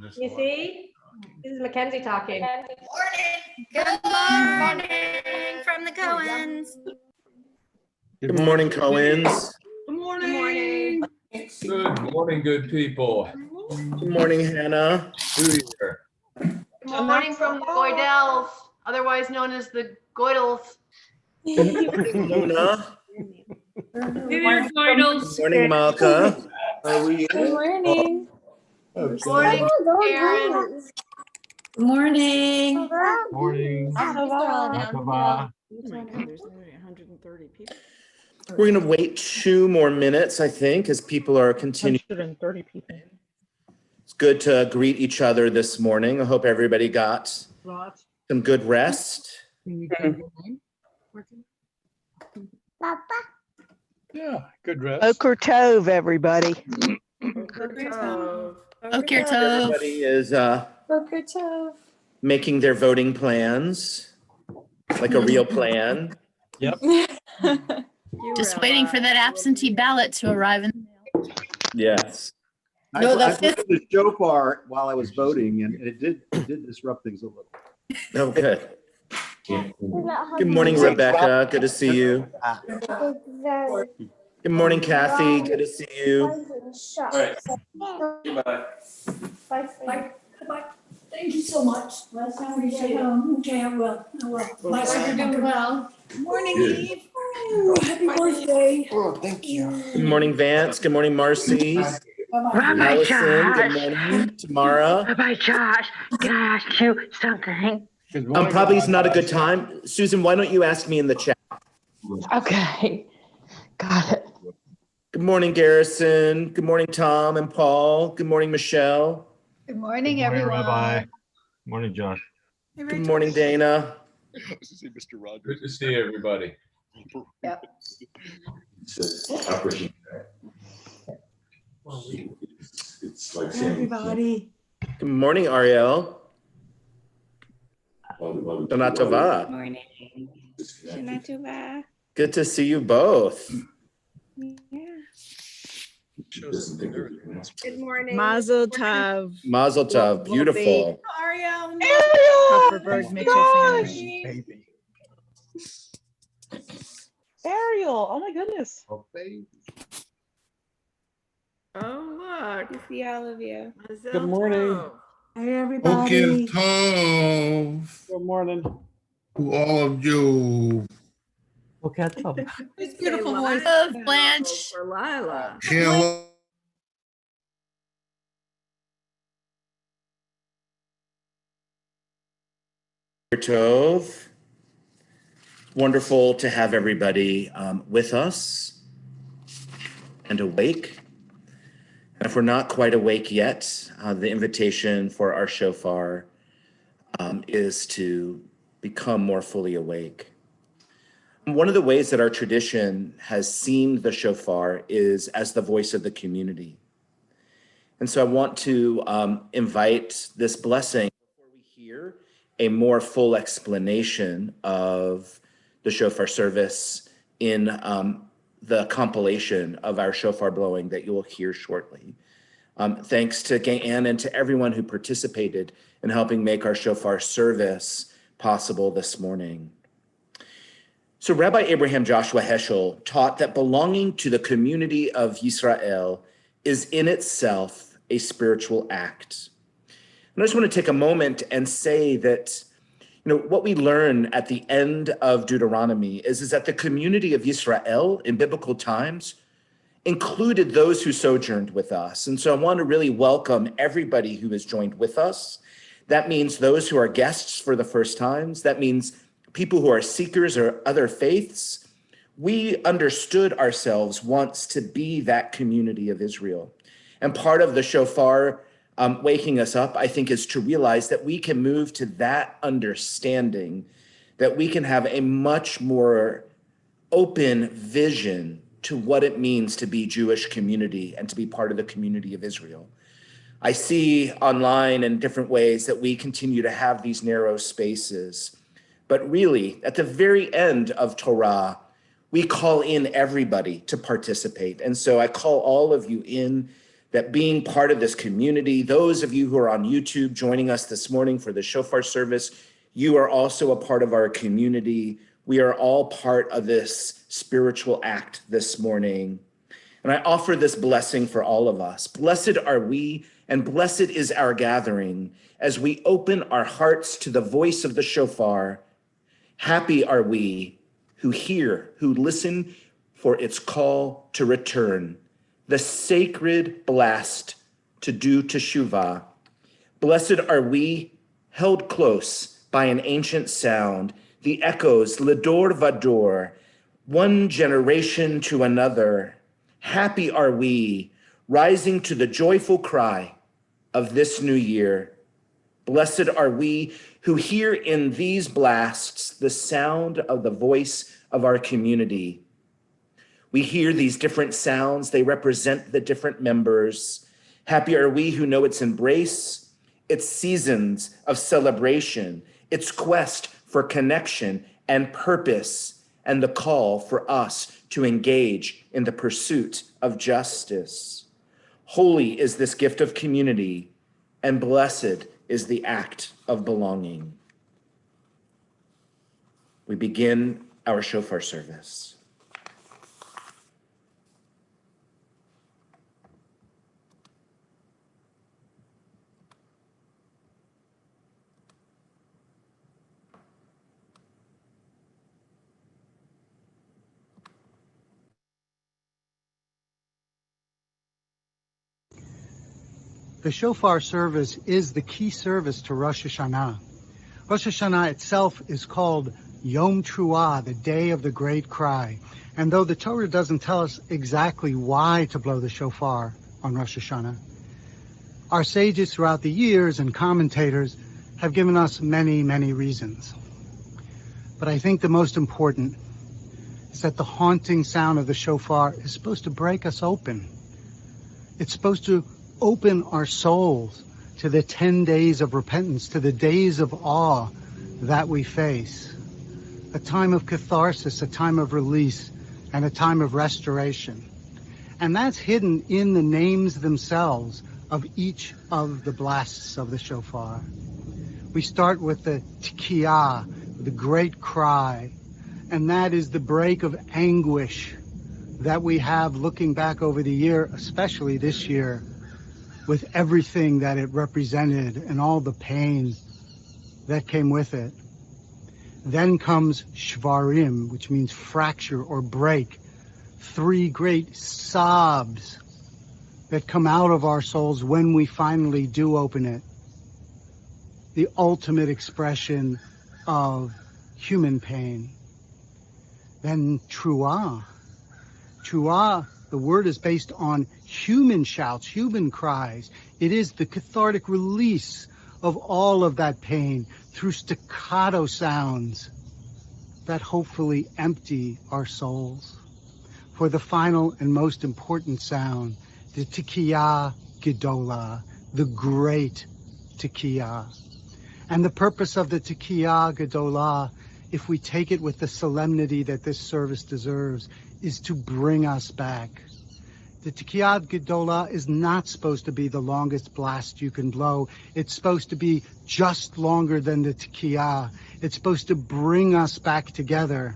You see? This is Mackenzie talking. Morning. Good morning from the Cohens. Good morning, Cohens. Good morning. Good morning, good people. Good morning, Hannah. Good Morning from the Goydels, otherwise known as the Goydels. Luna. Good Morning, Malka. How are you? Good morning. Morning, Karen. Good morning. Morning. Tova. We're going to wait 2 more minutes, I think, as people are continuing. 130 people. It's good to greet each other this morning. I hope everybody got some good rest. Yeah, good rest. Boker Tov, everybody. Boker Tov. Everybody is Boker Tov. making their voting plans, like a real plan. Yep. Just waiting for that absentee ballot to arrive in the mail. Yes. No, I put the shofar while I was voting, and it did disrupt things a little. Oh, good. Good morning, Rebecca. Good to see you. Good morning, Kathy. Good to see you. All right. Goodbye. Bye. Thank you so much. Last time we stayed home. Okay, I will. My son, you're doing well. Morning, Eve. Oh, happy birthday. Oh, thank you. Good morning, Vance. Good morning, Marcy. Rabbi Allison, Josh. good morning. Tamara. Rabbi Josh, can I ask you something? Probably is not a good time. Susan, why don't you ask me in the chat? Okay, got it. Good morning, Garrison. Good morning, Tom and Paul. Good morning, Michelle. Good morning, everyone. Rabbi. Morning, Josh. Good morning, Dana. Good to see everybody. Yep. Everybody. Good morning, Ariel. Shana Tova. Morning. Shana Tova. Good to see you both. Yeah. Good morning. Mazel tov. Mazel tov. Beautiful. Ariel. Kupferberg Mitchell family. Baby. Ariel, oh my goodness. Oh, baby. Good to see all of you. Good morning. Hey, everybody. Tov Good morning. to all of you. Whose beautiful voice of Blanche. For Lila. Hello. Tov. Wonderful to have everybody with us and awake. And if we're not quite awake yet, the invitation for our shofar is to become more fully awake. One of the ways that our tradition has seen the shofar is as the voice of the community. And so I want to invite this blessing before we hear a more full explanation of the shofar service in the compilation of our shofar blowing that you will hear shortly. Thanks to Gayanne and to everyone who participated in helping make our shofar service possible this morning. So Rabbi Abraham Joshua Heschel taught that belonging to the community of Yisrael is in itself a spiritual act. And I just want to take a moment and say that, what we learn at the end of Deuteronomy is that the community of Yisrael in biblical times included those who sojourned with us. And so I want to really welcome everybody who has joined with us. That means those who are guests for the first times. That means people who are seekers or other faiths. We understood ourselves once to be that community of Israel. And part of the shofar waking us up, I think, is to realize that we can move to that understanding, that we can have a much more open vision to what it means to be Jewish community and to be part of the community of Israel. I see online in different ways that we continue to have these narrow spaces, but really at the very end of Torah, we call in everybody to participate. And so I call all of you in that being part of this community, those of you who are on YouTube joining us this morning for the shofar service, you are also a part of our community. We are all part of this spiritual act this morning. And I offer this blessing for all of us. Blessed are we, and blessed is our gathering as we open our hearts to the voice of the shofar. Happy are we who hear, who listen for its call to return, the sacred blast to do teshuvah. Blessed are we, held close by an ancient sound, the echoes, ledor vador, one generation to another. Happy are we, rising to the joyful cry of this new year. Blessed are we who hear in these blasts the sound of the voice of our community. We hear these different sounds. They represent the different members. Happy are we who know its embrace, its seasons of celebration, its quest for connection and purpose, and the call for us to engage in the pursuit of justice. Holy is this gift of community, and blessed is the act of belonging. We begin our shofar service. The shofar service is the key service to Rosh Hashanah. Rosh Hashanah itself is called Yom Truah, the day of the great cry. And though the Torah doesn't tell us exactly why to blow the shofar on Rosh Hashanah, our sages throughout the years and commentators have given us many, many reasons. But I think the most important is that the haunting sound of the shofar is supposed to break us open. It's supposed to open our souls to the 10 days of repentance, to the days of awe that we face. A time of catharsis, a time of release, and a time of restoration. And that's hidden in the names themselves of each of the blasts of the shofar. We start with the tikiyah, the great cry, and that is the break of anguish that we have looking back over the year, especially this year, with everything that it represented and all the pain that came with it. Then comes shvarim, which means fracture or break. 3 great sobs that come out of our souls when we finally do open it. The ultimate expression of human pain. Then truah. Truah, the word is based on human shouts, human cries. It is the cathartic release of all of that pain through staccato sounds that hopefully empty our souls. For the final and most important sound, the tikiyah gedola, the great tikiyah. And the purpose of the tikiyah gedola, if we take it with the solemnity that this service deserves, is to bring us back. The Tikiyah Gedola is not supposed to be the longest blast you can blow. It's supposed to be just longer than the Tikiyah. It's supposed to bring us back together.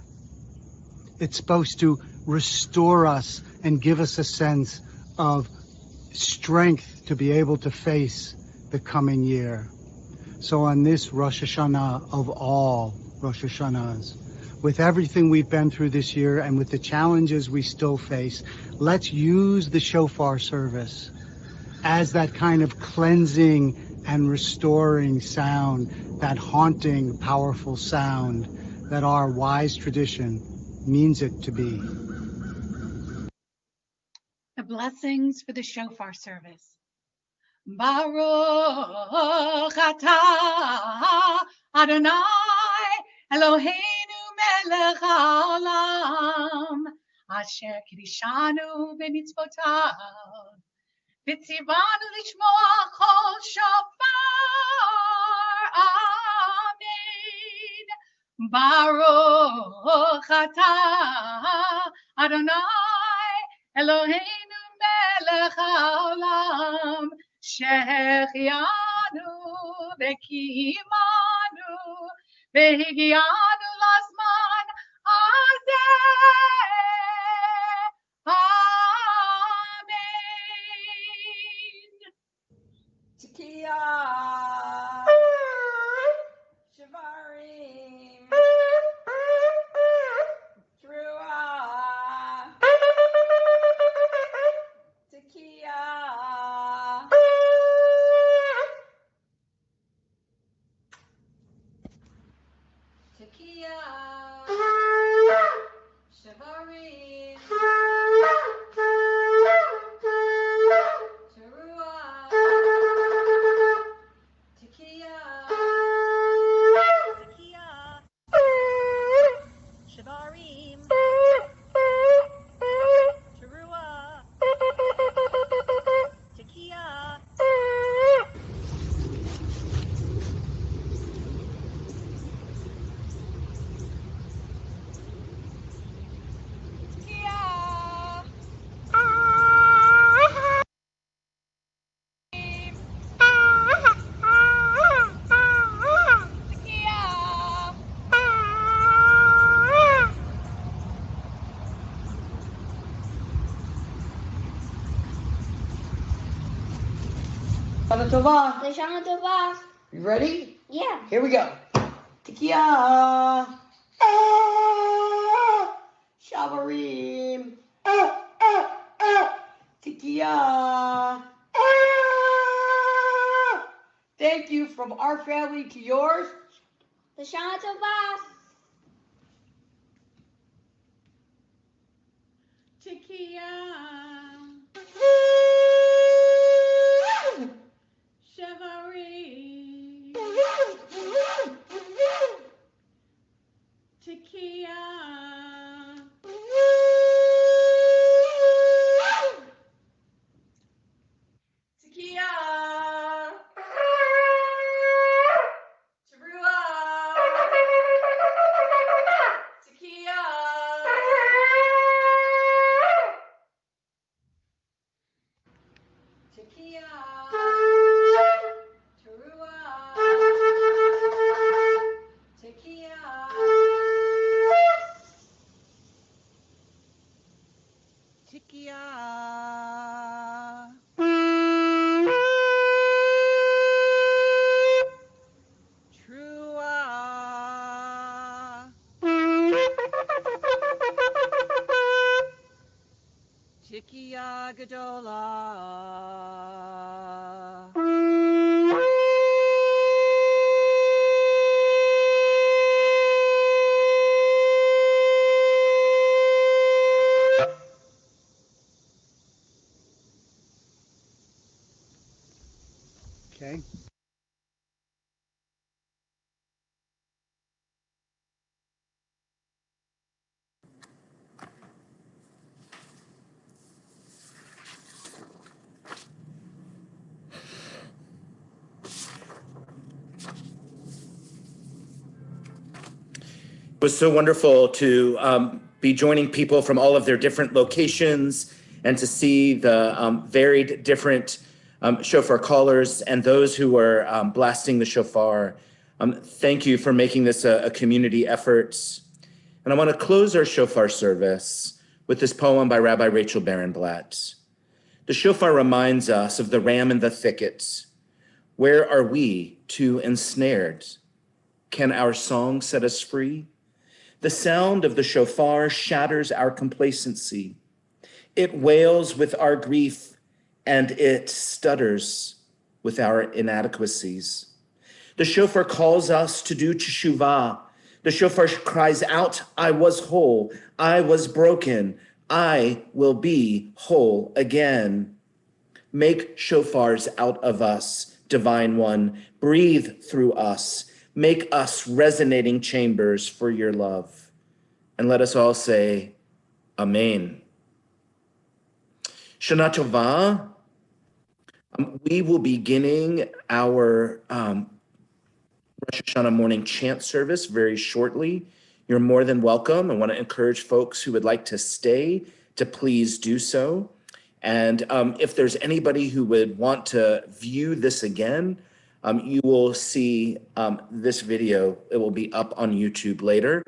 It's supposed to restore us and give us a sense of strength to be able to face the coming year. So on this Rosh Hashanah of all Rosh Hashanahs, with everything we've been through this year and with the challenges we still face, let's use the shofar service as that kind of cleansing and restoring sound, that haunting, powerful sound that our wise tradition means it to be. The blessings for the shofar service. Baruch atah Adonai Eloheinu melech haolam asher kiddushanu b'mitzvotav v'tzivanu lishmoa kol shofar. Amen. Baruch atah Adonai Eloheinu lechaolam shechianu vekimanu vehigianu lazman hazeh. Amen. Tekiah, Shavarim, Teruah, Tekiah, Tekiah, Shavarim, Teruah, Tekiah, Shavarim, Teruah, Tekiah. Shana Tova. Shana Tova. You ready? Yeah. Here we go. Tekiah. Shavarim. Tekiah. Thank you from our family to yours. Shana Tova. Tekiah, Shavarim, Tekiah, Tekiah. Teruah. Tekiah. Tekiah. Teruah. Tekiah. Tekiah. Truah. Tekiah Gedolah. Okay. It was so wonderful to be joining people from all of their different locations and to see the varied different shofar callers and those who were blasting the shofar. Thank you for making this a community effort. And I want to close our shofar service with this poem by Rabbi Rachel Barenblatt. The shofar reminds us of the ram in the thicket. Where are we too ensnared? Can our song set us free? The sound of the shofar shatters our complacency. It wails with our grief and it stutters with our inadequacies. The shofar calls us to do teshuvah. The shofar cries out, I was whole, I was broken, I will be whole again. Make shofars out of us, Divine One. Breathe through us. Make us resonating chambers for your love. And let us all say, Amen. Shana Tova. We will be beginning our Rosh Hashanah morning chant service very shortly. You're more than welcome. I want to encourage folks who would like to stay to please do so. And if there's anybody who would want to view this again, you will see this video. It will be up on YouTube later.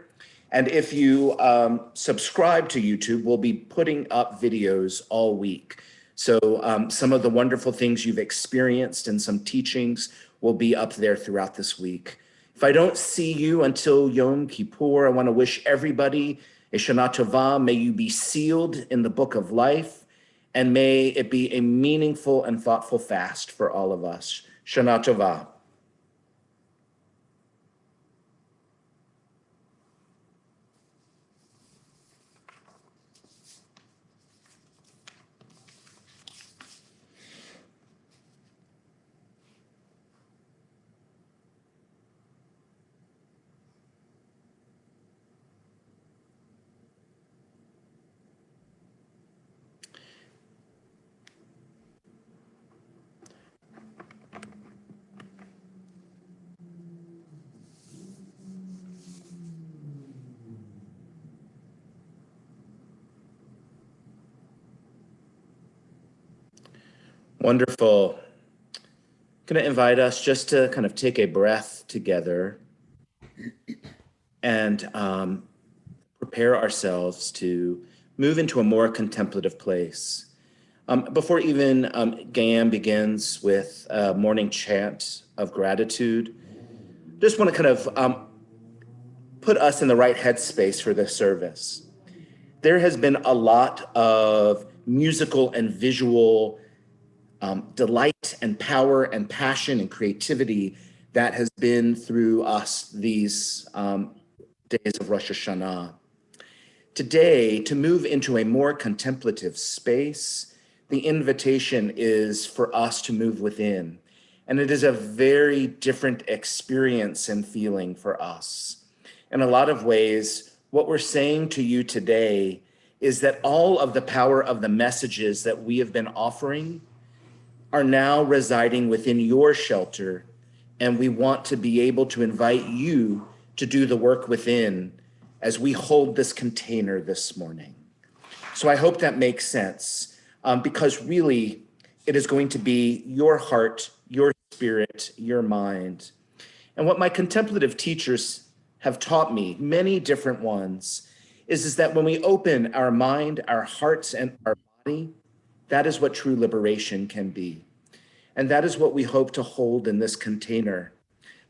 And if you subscribe to YouTube, we'll be putting up videos all week. So some of the wonderful things you've experienced and some teachings will be up there throughout this week. If I don't see you until Yom Kippur, I want to wish everybody a Shana Tova. May you be sealed in the book of life, and may it be a meaningful and thoughtful fast for all of us. Shana Tova. Wonderful. Going to invite us just to kind of take a breath together and prepare ourselves to move into a more contemplative place. Before even Gayanne begins with a morning chant of gratitude, just want to kind of put us in the right headspace for this service. There has been a lot of musical and visual delight and power and passion and creativity that has been through us these days of Rosh Hashanah. Today, to move into a more contemplative space, the invitation is for us to move within. And it is a very different experience and feeling for us. In a lot of ways, what we're saying to you today is that all of the power of the messages that we have been offering are now residing within your shelter, and we want to be able to invite you to do the work within as we hold this container this morning. So I hope that makes sense, because really it is going to be your heart, your spirit, your mind. And what my contemplative teachers have taught me, many different ones, is that when we open our mind, our hearts, and our body, that is what true liberation can be. And that is what we hope to hold in this container.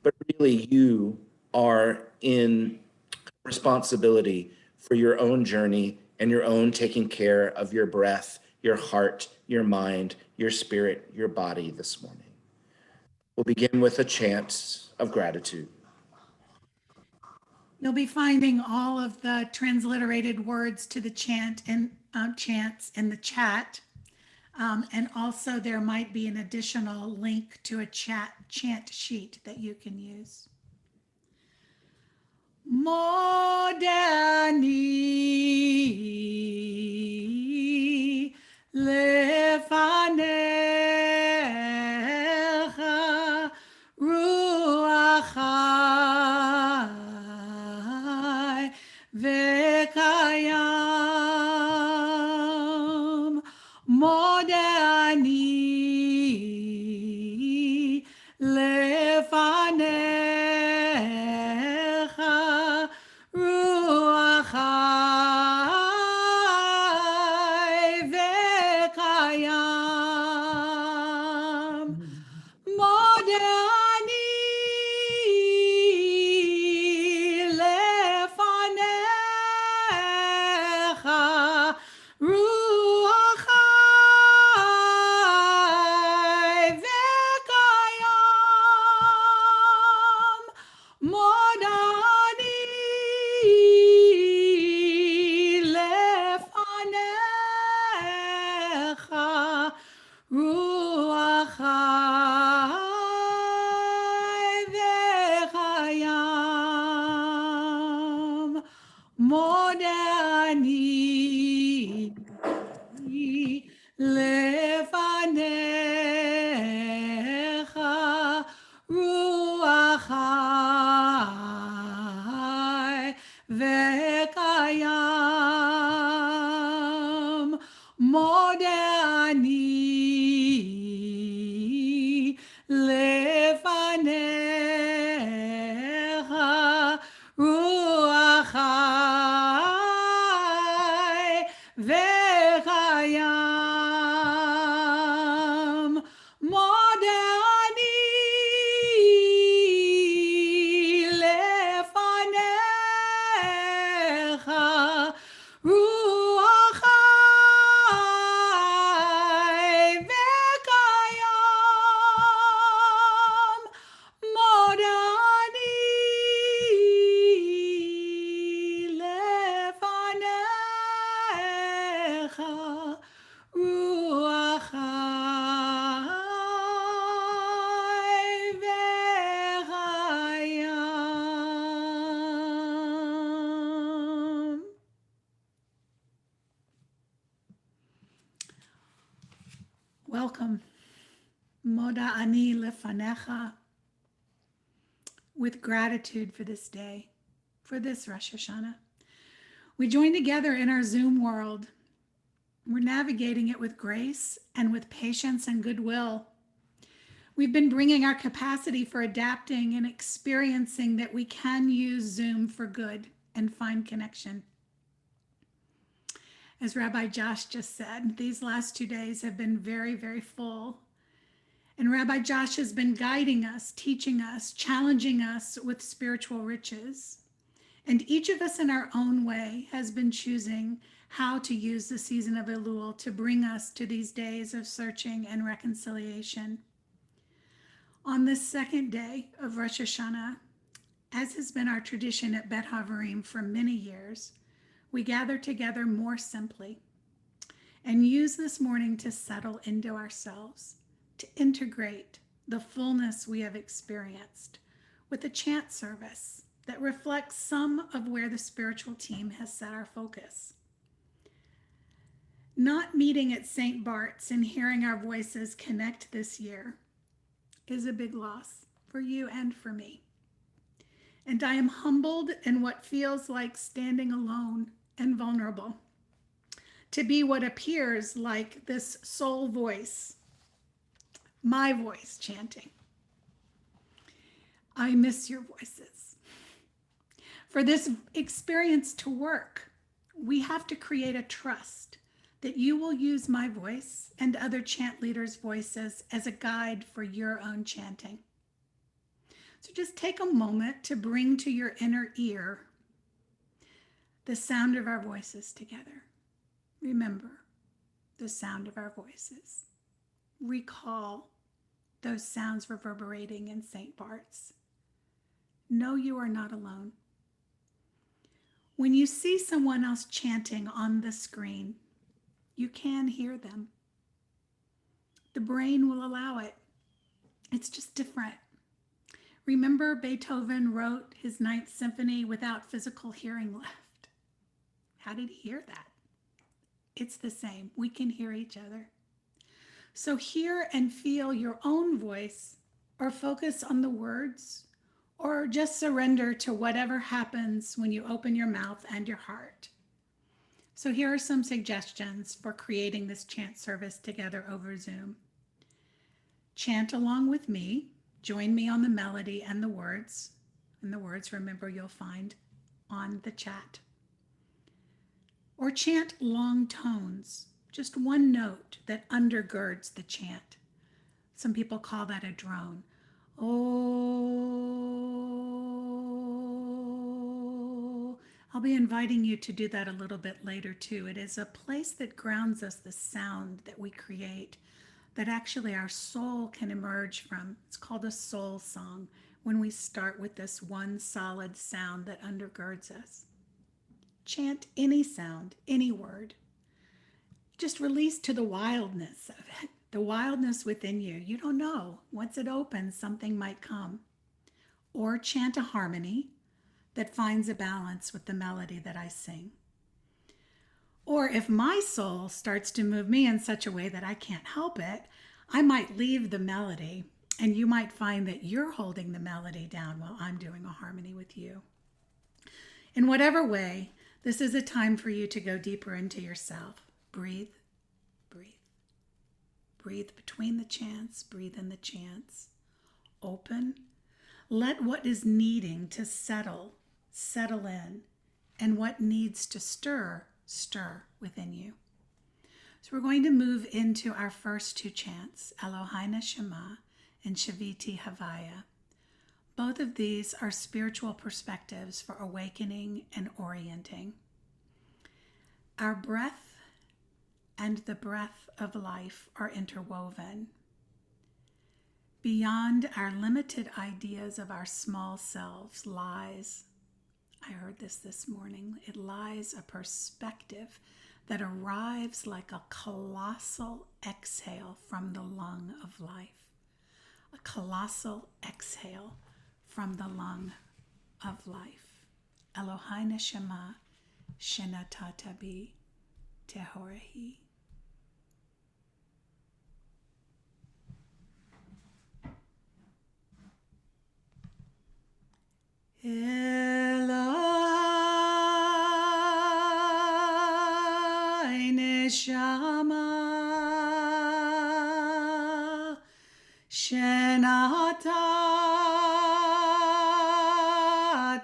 But really, you are in responsibility for your own journey and your own taking care of your breath, your heart, your mind, your spirit, your body this morning. We'll begin with a chant of gratitude. You'll be finding all of the transliterated words to the chant and chants in the chat. And also there might be an additional link to a chant sheet that you can use. Modani lefanecha ruachai vekayam modani lefanecha ruachai vekayam modani lefanecha ruachai vekayam modani lefanecha ruachai vekayam modani lefanecha ruachai vekayam modani welcome. Moda ani lefanecha. With gratitude for this day, for this Rosh Hashanah. We join together in our Zoom world. We're navigating it with grace and with patience and goodwill. We've been bringing our capacity for adapting and experiencing that we can use Zoom for good and find connection. As Rabbi Josh just said, these last 2 days have been very, very full. And Rabbi Josh has been guiding us, teaching us, challenging us with spiritual riches. And each of us in our own way has been choosing how to use the season of Elul to bring us to these days of searching and reconciliation. On this second day of Rosh Hashanah, as has been our tradition at Bet Haverim for many years, we gather together more simply and use this morning to settle into ourselves, to integrate the fullness we have experienced with a chant service that reflects some of where the spiritual team has set our focus. Not meeting at St. Bart's and hearing our voices connect this year is a big loss for you and for me. And I am humbled in what feels like standing alone and vulnerable to be what appears like this soul voice, my voice chanting. I miss your voices. For this experience to work, we have to create a trust that you will use my voice and other chant leaders' voices as a guide for your own chanting. So just take a moment to bring to your inner ear the sound of our voices together. Remember the sound of our voices. Recall those sounds reverberating in St. Bart's. Know you are not alone. When you see someone else chanting on the screen, you can hear them. The brain will allow it. It's just different. Remember, Beethoven wrote his Ninth Symphony without physical hearing left. How did he hear that? It's the same. We can hear each other. So hear and feel your own voice, or focus on the words, or just surrender to whatever happens when you open your mouth and your heart. So here are some suggestions for creating this chant service together over Zoom. Chant along with me. Join me on the melody and the words. And the words, remember, you'll find on the chat. Or chant long tones, just one note that undergirds the chant. Some people call that a drone. Oh, I'll be inviting you to do that a little bit later too. It is a place that grounds us, the sound that we create, that actually our soul can emerge from. It's called a soul song when we start with this one solid sound that undergirds us. Chant any sound, any word. Just release to the wildness of it, the wildness within you. You don't know. Once it opens, something might come. Or chant a harmony that finds a balance with the melody that I sing. Or if my soul starts to move me in such a way that I can't help it, I might leave the melody, and you might find that you're holding the melody down while I'm doing a harmony with you. In whatever way, this is a time for you to go deeper into yourself. Breathe, breathe. Breathe between the chants, breathe in the chants. Open. Let what is needing to settle in, and what needs to stir within you. So we're going to move into our first two chants, Eloheinu Shema and Shaviti Havaya. Both of these are spiritual perspectives for awakening and orienting. Our breath and the breath of life are interwoven. Beyond our limited ideas of our small selves lies, I heard this morning, it lies a perspective that arrives like a colossal exhale from the lung of life. A colossal exhale from the lung of life. Eloheinu Shema, Shenatata bi Tehorehi.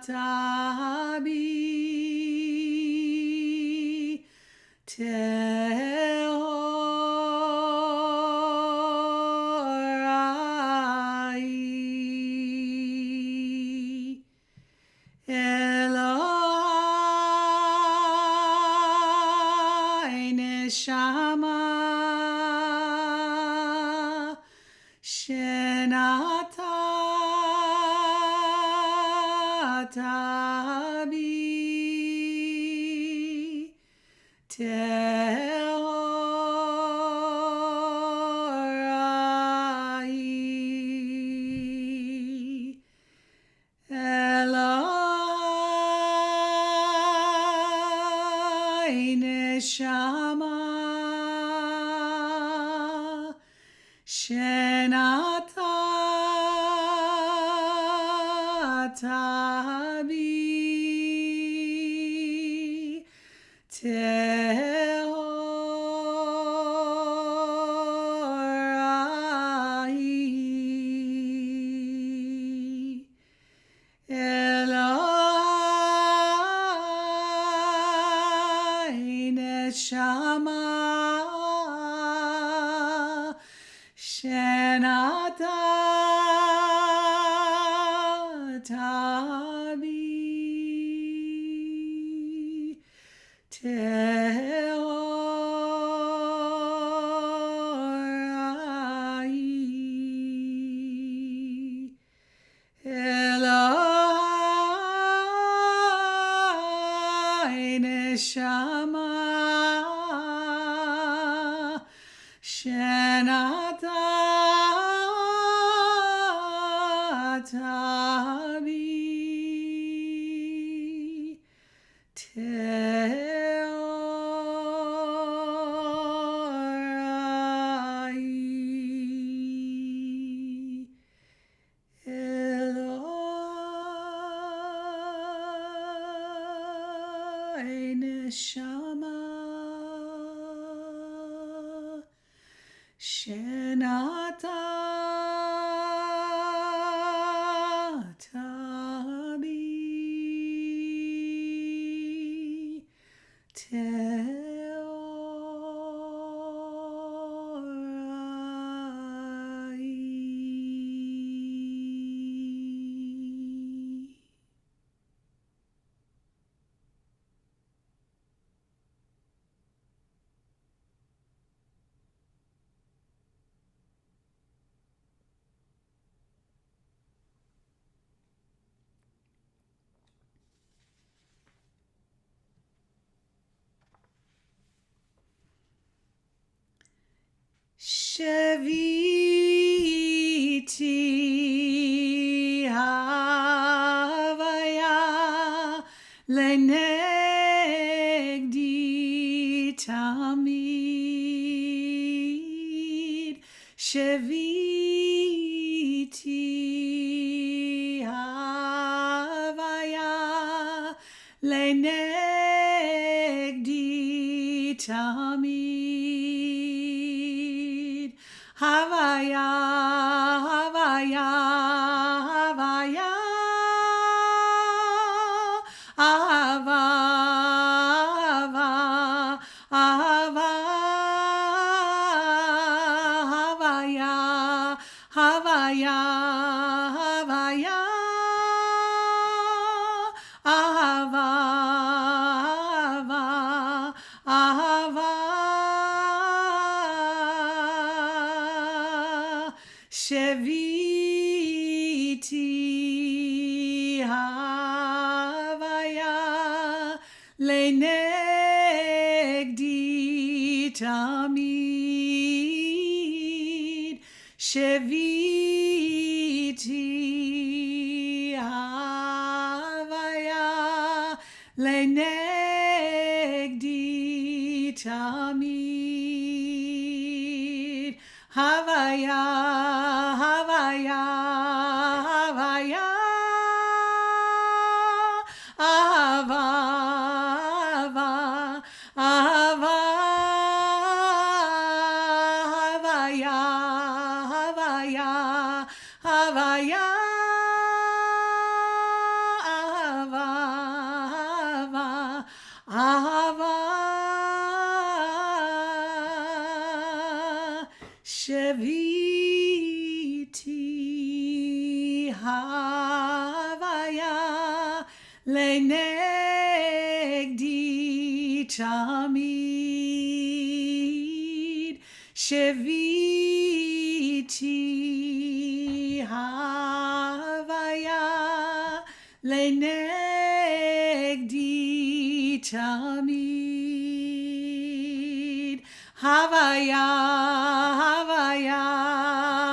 Tabi Tehorai Elohai Neshama Shenata Tabi Tehorai Eloi Neshama Shenata Tabi Tehorai Eloi Neshama Shenata Tabi Tehorai Eloi Neshama Shenata Tabi Tehorai Eloi Neshama Shenata Tabi Tehorai Sheviti Havaya Lenegdi Tamid Sheviti Havaya Lenegdi Tamid Havaya Havaya Havaya Ava Ava Havaya Havaya Havaya Ava Ava Sheviti Havaya Lenegdi Tamid Sheviti Havaya Lenegdi Tamid Havaya Havaya Havaya Ava Ava Havaya Havaya Havaya Havaya, Ahava, Sheviti, Havaya, Lenegdi Tamid, Sheviti, Havaya, Lenegdi Tamid, Havaya, Havaya,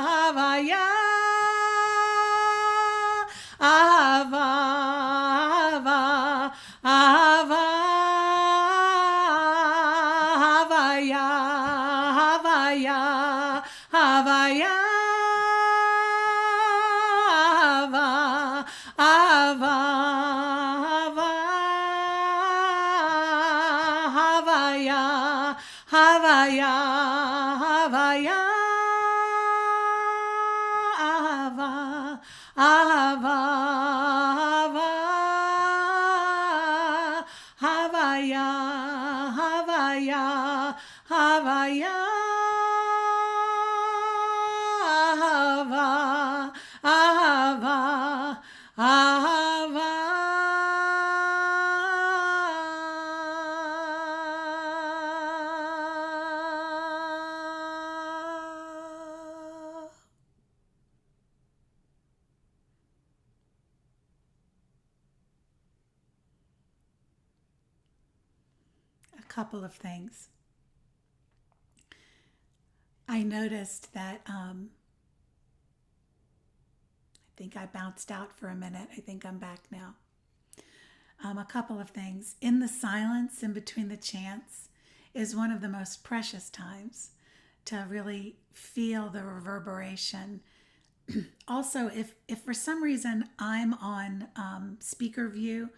Havaya, Ahava, Ahava, Havaya, Havaya, Havaya, Ahava, Havaya, Havaya, Havaya, Ahava, Ahava, Havaya, Havaya, Havaya, Ahava, Ahava, Ahava. A couple of things. I noticed that I think I bounced out for a minute. I think I'm back now. A couple of things. In the silence in between the chants is one of the most precious times to really feel the reverberation. Also, if for some reason I'm on speaker view,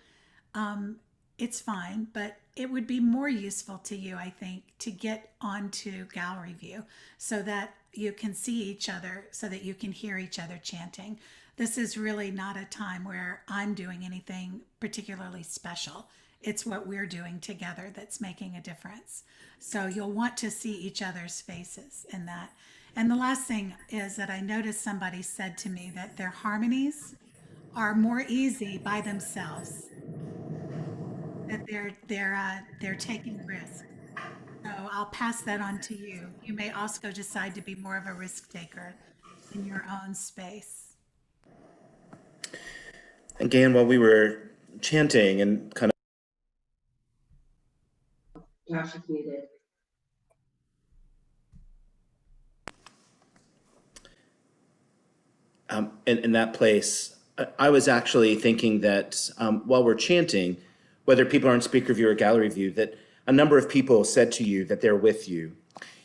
it's fine, but it would be more useful to you, I think, to get onto gallery view so that you can see each other, so that you can hear each other chanting. This is really not a time where I'm doing anything particularly special. It's what we're doing together that's making a difference. So you'll want to see each other's faces in that. And the last thing is that I noticed somebody said to me that their harmonies are more easy by themselves, that they're taking risks. So I'll pass that on to you. You may also decide to be more of a risk taker in your own space. Again, while we were chanting and kind Josh is muted. of in that place, I was actually thinking that while we're chanting, whether people are in speaker view or gallery view, that a number of people said to you that they're with you.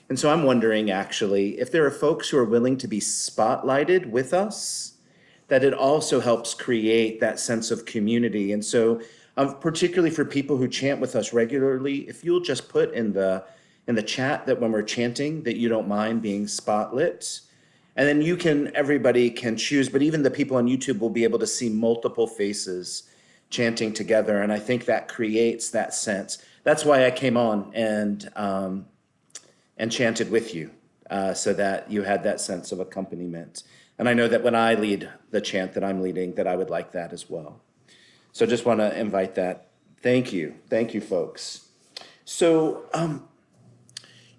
And so I'm wondering actually if there are folks who are willing to be spotlighted with us, that it also helps create that sense of community. And so particularly for people who chant with us regularly, if you'll just put in the chat that when we're chanting that you don't mind being spotlit, and then everybody can choose, but even the people on YouTube will be able to see multiple faces chanting together. And I think that creates that sense. That's why I came on and chanted with you, so that you had that sense of accompaniment. And I know that when I lead the chant that I'm leading, that I would like that as well. So just want to invite that. Thank you. Thank you, folks. So,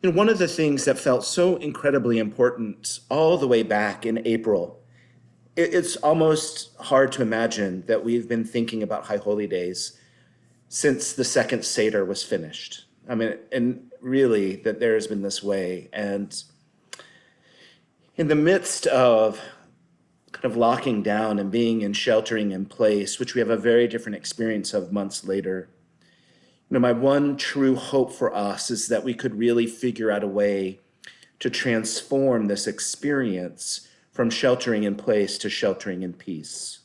one of the things that felt so incredibly important all the way back in April, it's almost hard to imagine that we've been thinking about High Holy Days since the second Seder was finished. I mean, and really that there has been this way. And in the midst of kind of locking down and being in sheltering in place, which we have a very different experience of months later, my one true hope for us is that we could really figure out a way to transform this experience from sheltering in place to sheltering in peace.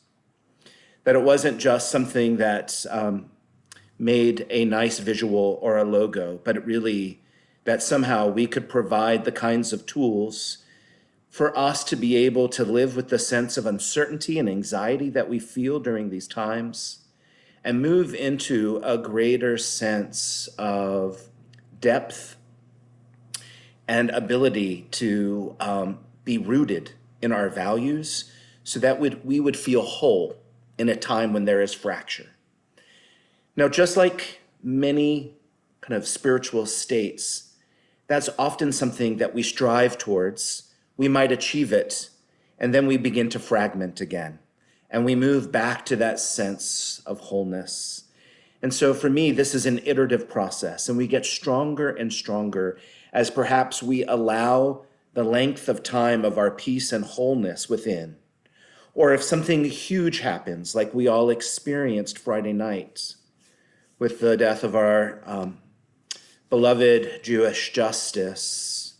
That it wasn't just something that made a nice visual or a logo, but it really, that somehow we could provide the kinds of tools for us to be able to live with the sense of uncertainty and anxiety that we feel during these times and move into a greater sense of depth and ability to be rooted in our values so that we would feel whole in a time when there is fracture. Now, just like many kind of spiritual states, that's often something that we strive towards. We might achieve it, and then we begin to fragment again, and we move back to that sense of wholeness. And so for me, this is an iterative process, and we get stronger and stronger as perhaps we allow the length of time of our peace and wholeness within. Or if something huge happens, like we all experienced Friday night with the death of our beloved Jewish justice,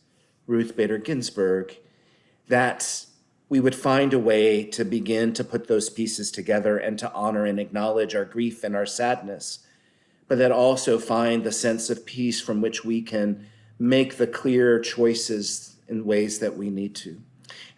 Ruth Bader Ginsburg, that we would find a way to begin to put those pieces together and to honor and acknowledge our grief and our sadness, but that also find the sense of peace from which we can make the clear choices in ways that we need to.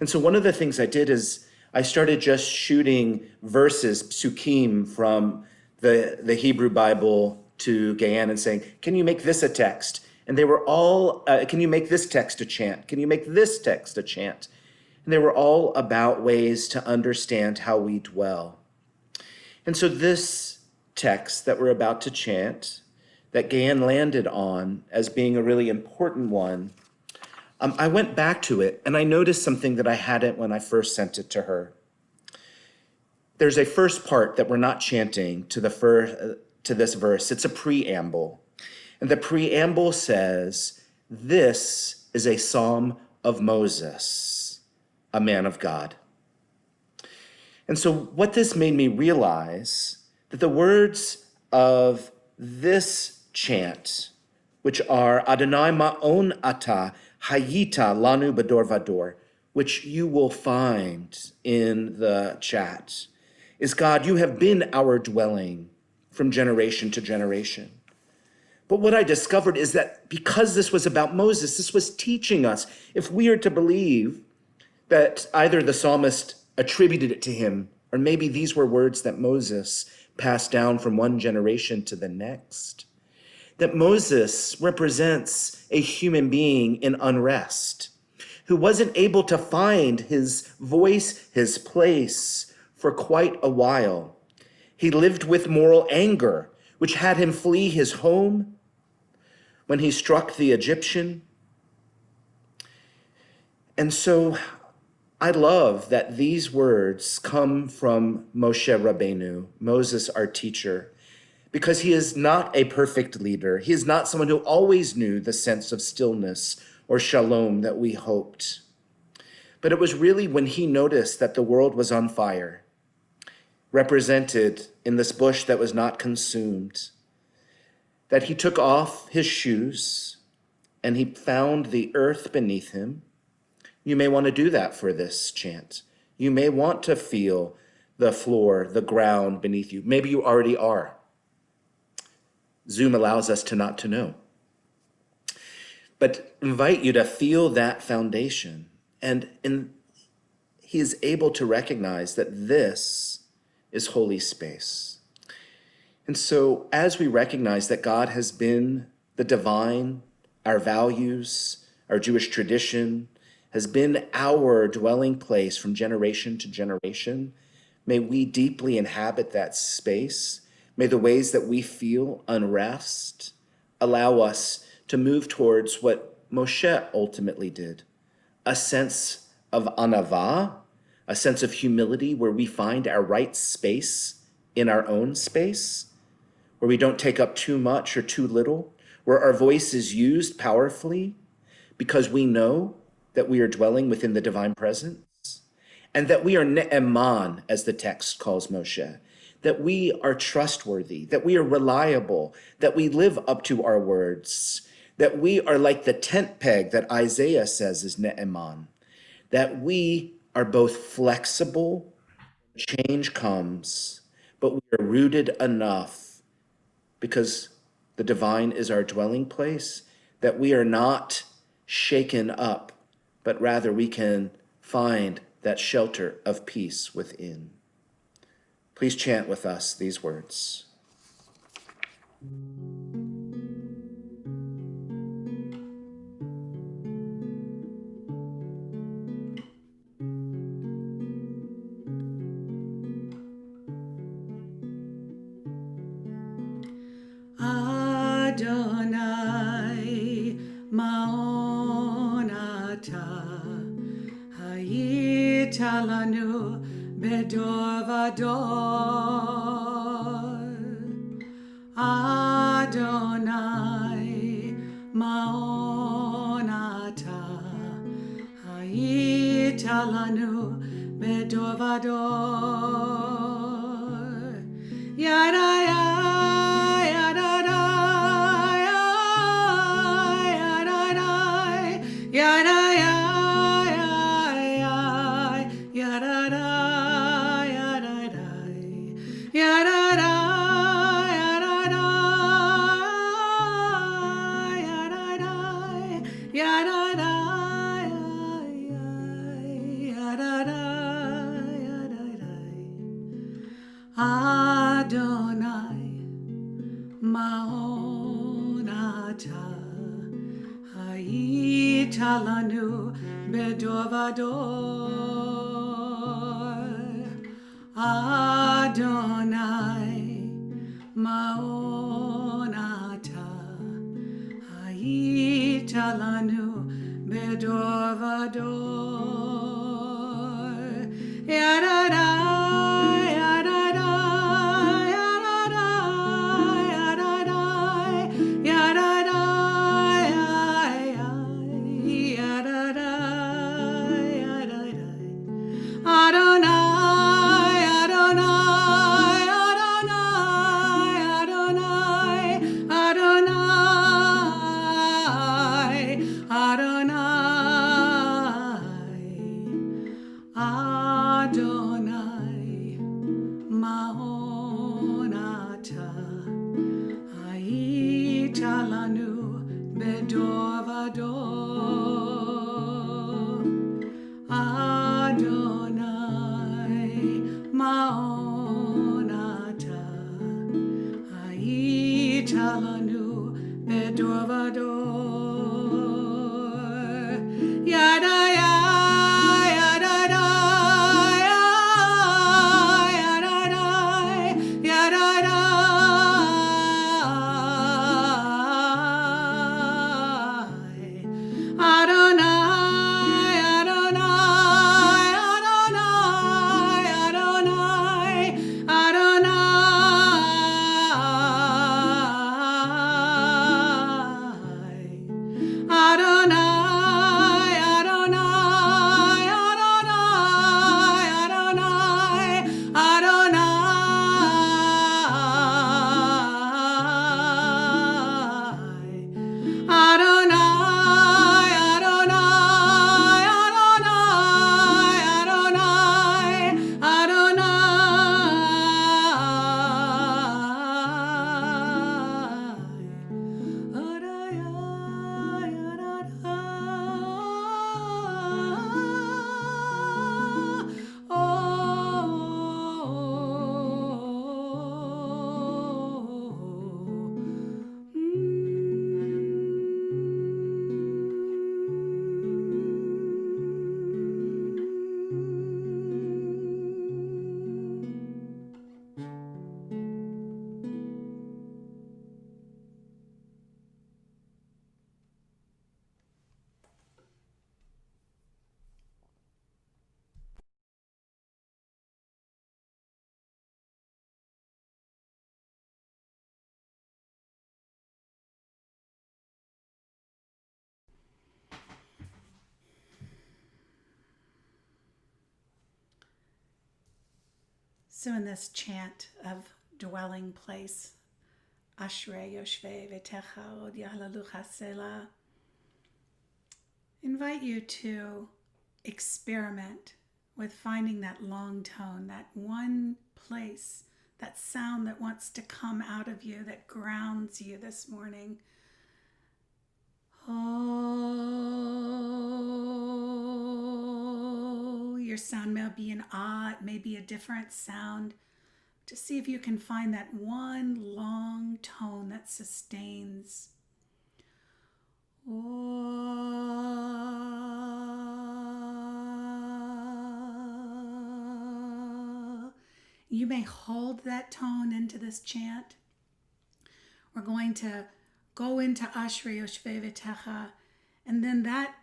And so one of the things I did is I started just shooting verses, psukim, from the Hebrew Bible to Gayanne and saying, can you make this a text? And they were all, can you make this text a chant? Can you make this text a chant? And they were all about ways to understand how we dwell. And so this text that we're about to chant, that Gayanne landed on as being a really important one, I went back to it and I noticed something that I hadn't when I first sent it to her. There's a first part that we're not chanting to this verse. It's a preamble. And the preamble says, this is a psalm of Moses, a man of God. And so what this made me realize that the words of this chant, which are Adonai ma'on ata hayita lanu bador vador, which you will find in the chat, is God, you have been our dwelling from generation to generation. But what I discovered is that because this was about Moses, this was teaching us, if we are to believe that either the psalmist attributed it to him, or maybe these were words that Moses passed down from one generation to the next, that Moses represents a human being in unrest, who wasn't able to find his voice, his place for quite a while. He lived with moral anger, which had him flee his home when he struck the Egyptian. And so I love that these words come from Moshe Rabbeinu, Moses, our teacher, because he is not a perfect leader. He is not someone who always knew the sense of stillness or shalom that we hoped. But it was really when he noticed that the world was on fire, represented in this bush that was not consumed, that he took off his shoes and he found the earth beneath him. You may want to do that for this chant. You may want to feel the floor, the ground beneath you. Maybe you already are. Zoom allows us to not to know. But invite you to feel that foundation. And he is able to recognize that this is holy space. And so as we recognize that God has been the divine, our values, our Jewish tradition, has been our dwelling place from generation to generation, may we deeply inhabit that space. May the ways that we feel unrest allow us to move towards what Moshe ultimately did, a sense of anava, a sense of humility where we find our right space in our own space, where we don't take up too much or too little, where our voice is used powerfully because we know that we are dwelling within the divine presence, and that we are ne'eman, as the text calls Moshe, that we are trustworthy, that we are reliable, that we live up to our words, that we are like the tent peg that Isaiah says is ne'eman, that we are both flexible, change comes, but we are rooted enough because the divine is our dwelling place, that we are not shaken up, but rather we can find that shelter of peace within. Please chant with us these words. Adonai Ma'onata Hayita lanu bedor vador Adonai Ma'onata Hayita lanu bedor vador Yadaya Adonai Ma'onata Hayita lanu bedor vador Adonai Ma'onata Hayita lanu bedor vador Yadada Adonai Ma'onata Hayita lanu bedor vador Adonai Ma'onata Hayita lanu bedor vador Yadaya So in this chant of dwelling place, Ashrei Yoshvei V'techa Od Yahlalucha Selah, invite you to experiment with finding that long tone, that one place, that sound that wants to come out of you, that grounds you this morning. Oh. your sound may be an ah, it may be a different sound. Just see if you can find that one long tone that sustains. You may hold that tone into this chant. We're going to go into Ashrei Yoshvei V'techa, and then that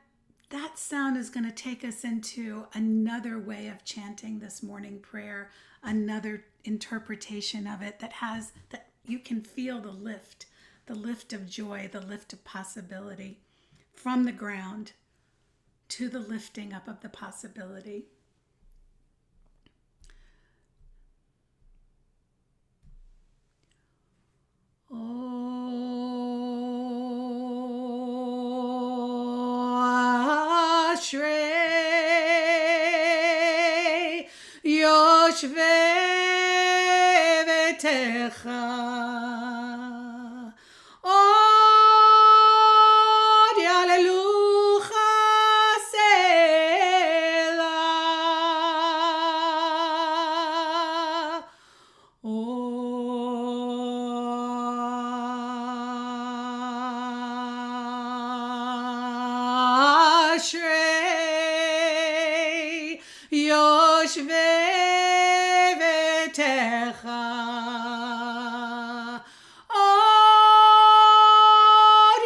sound is going to take us into another way of chanting this morning prayer, another interpretation of it that you can feel the lift of joy, the lift of possibility from the ground to the lifting up of the possibility. Ashrei Yoshvei V'techa Od Yalelucha Selah Ashrei Yoshvei V'techa Od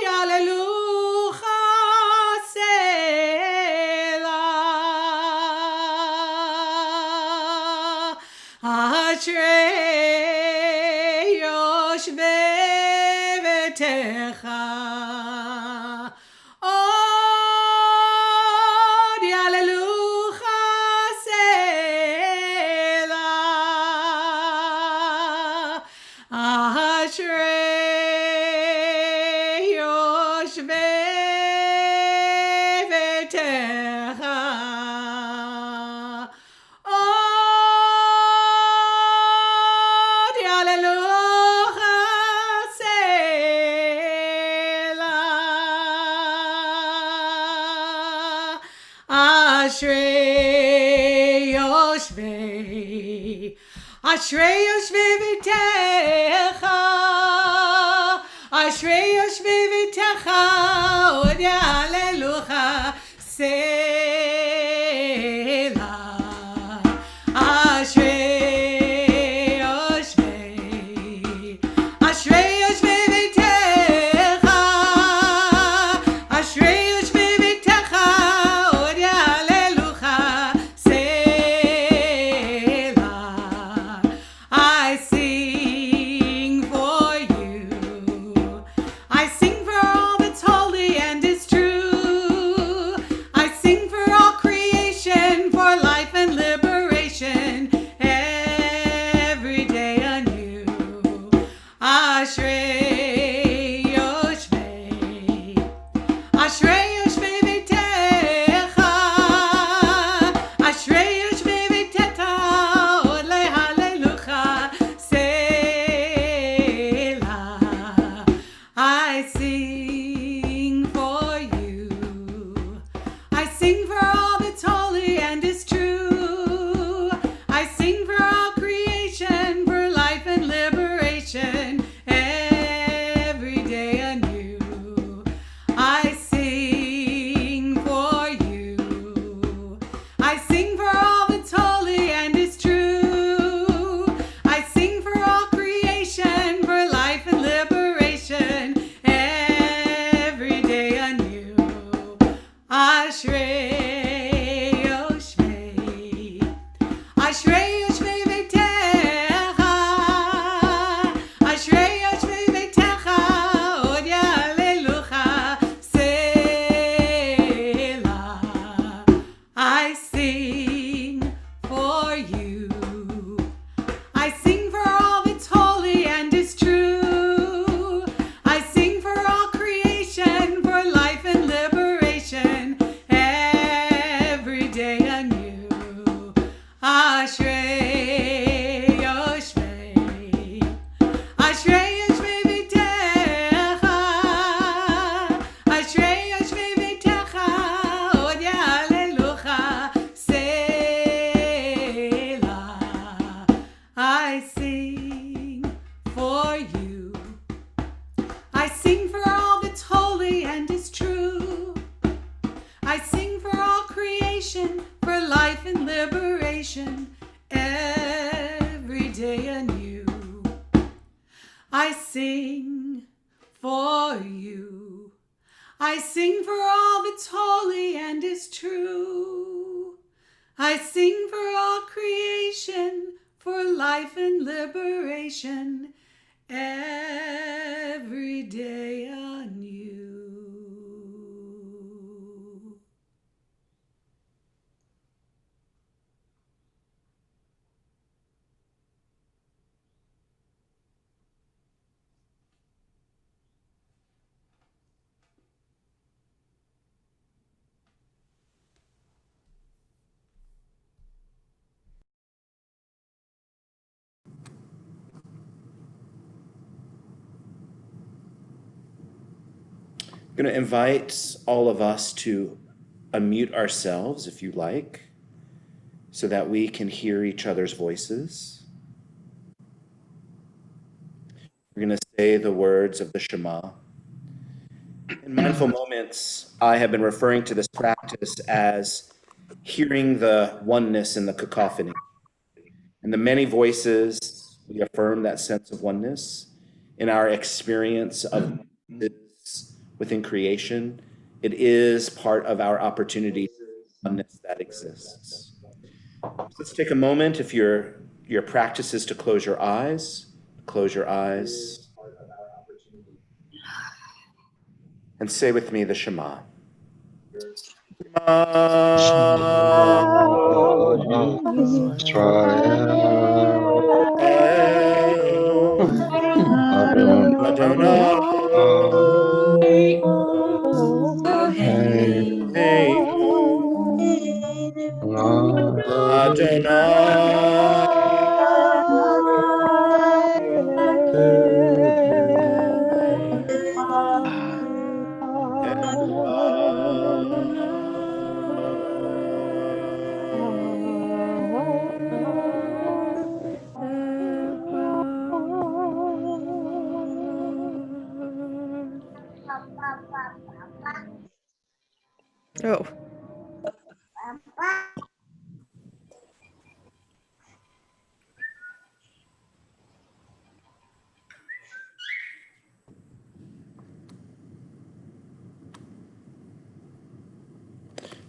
Yalelucha Selah Ashrei Yoshvei V'techa Od Yalelucha Selah Ashrei Yoshvei V'techa Od Yalelucha Selah Ashrei Yoshvei V'techa Ashrei Yoshvei V'techa Od Yalelucha Selah Ashrei Yoshvei V'techa Ashrei Yoshvei V'techa Od Yalelucha Selah I sing for you. I sing for all that's holy and is true. I sing for I sing for you. I sing for all that's holy and is true. I sing for all creation, for life and liberation, every day anew. I sing for you. I sing for all that's holy and is true. I sing for all creation, for life and liberation, every day anew. I'm going to invite all of us to unmute ourselves, if you like, so that we can hear each other's voices. We're going to say the words of the Shema. In mindful moments, I have been referring to this practice as hearing the oneness in the cacophony. And the many voices, we affirm that sense of oneness in our experience of within creation. It is part of our opportunity oneness that exists. So let's take a moment. If your practice is to close your eyes, close your eyes. And say with me the Shema. Oh.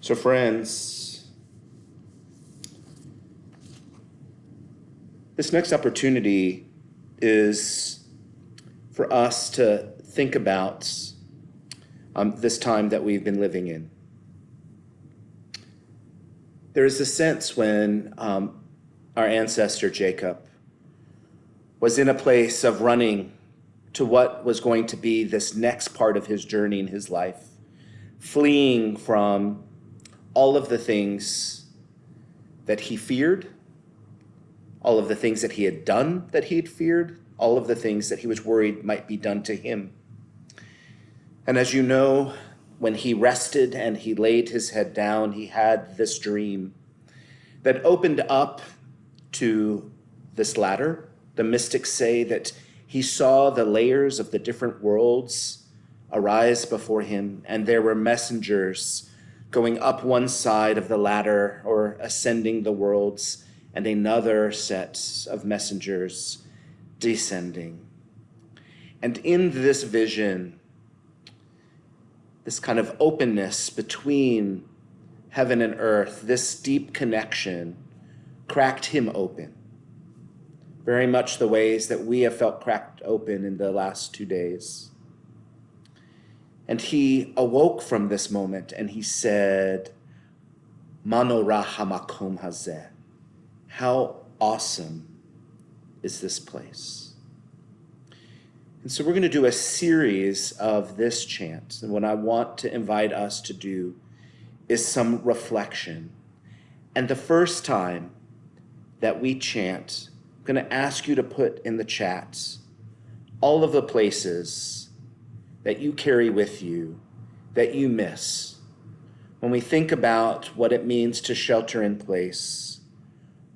So friends, this next opportunity is for us to think about this time that we've been living in. There is a sense when our ancestor Jacob was in a place of running to what was going to be this next part of his journey in his life, fleeing from all of the things that he feared, all of the things that he had done that he had feared, all of the things that he was worried might be done to him. And as you know, when he rested and he laid his head down, he had this dream that opened up to this ladder. The mystics say that he saw the layers of the different worlds arise before him, and there were messengers going up one side of the ladder or ascending the worlds, and another set of messengers descending. And in this vision, this kind of openness between heaven and earth, this deep connection cracked him open. Very much the ways that we have felt cracked open in the last 2 days. And he awoke from this moment and he said, Manorah hamakom hazeh. How awesome is this place? And so we're going to do a series of this chant. And what I want to invite us to do is some reflection. And the first time that we chant, I'm going to ask you to put in the chat all of the places that you carry with you that you miss. When we think about what it means to shelter in place,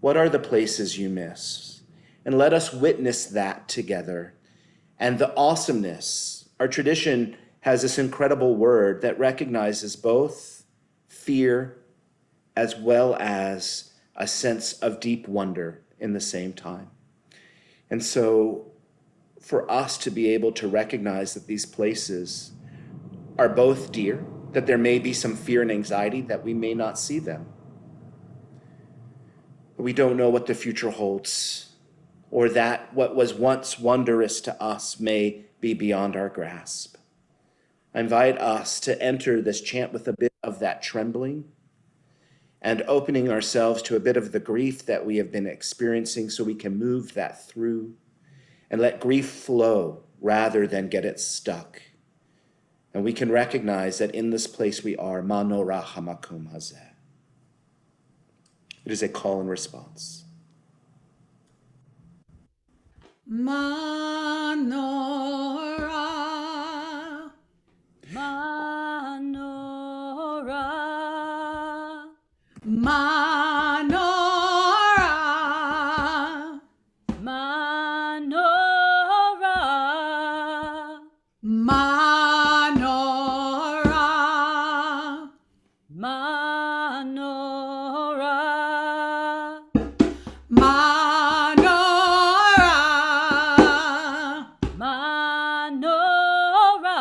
what are the places you miss? And let us witness that together. And the awesomeness. Our tradition has this incredible word that recognizes both fear as well as a sense of deep wonder in the same time. And so for us to be able to recognize that these places are both dear, that there may be some fear and anxiety, that we may not see them. But we don't know what the future holds, or that what was once wondrous to us may be beyond our grasp. I invite us to enter this chant with a bit of that trembling and opening ourselves to a bit of the grief that we have been experiencing so we can move that through and let grief flow rather than get it stuck. And we can recognize that in this place we are, Manora Hamakum Hazeh. It is a call and response. Manora, Manora, Manora, Manora, Manora, Manora, Manora, Manora,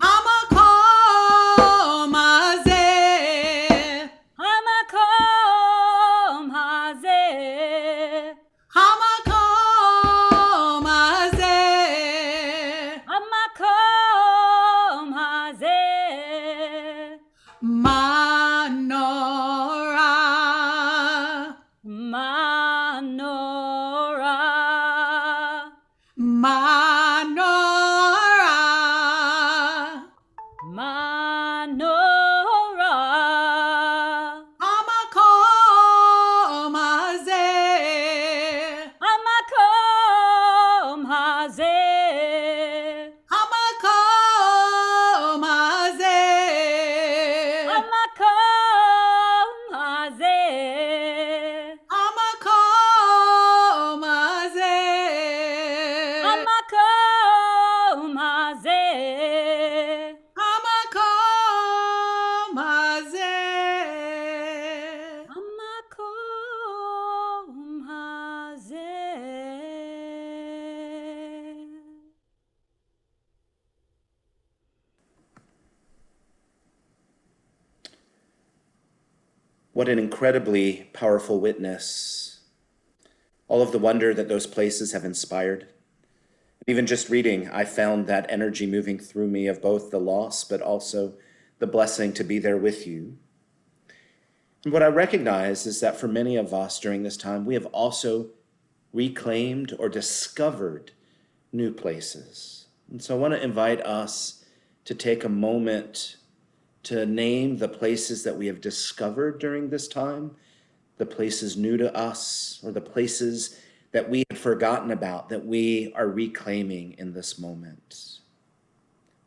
Hamakom Hazeh, Hamakom Hazeh, Hamakom Hazeh, Hamakom Hazeh, Manora, Manora, Manora, Manora, Hamakom Hazeh, Hamakom Hazeh, Hamakom Hazeh, Hamakom Hazeh, Hamakom Hazeh, Hamakom Hazeh, Hamakom Hazeh. Hamakom Hazeh. What an incredibly powerful witness. All of the wonder that those places have inspired. Even just reading, I found that energy moving through me of both the loss, but also the blessing to be there with you. And what I recognize is that for many of us during this time, we have also reclaimed or discovered new places. And so I want to invite us to take a moment to name the places that we have discovered during this time, the places new to us, or the places that we had forgotten about, that we are reclaiming in this moment.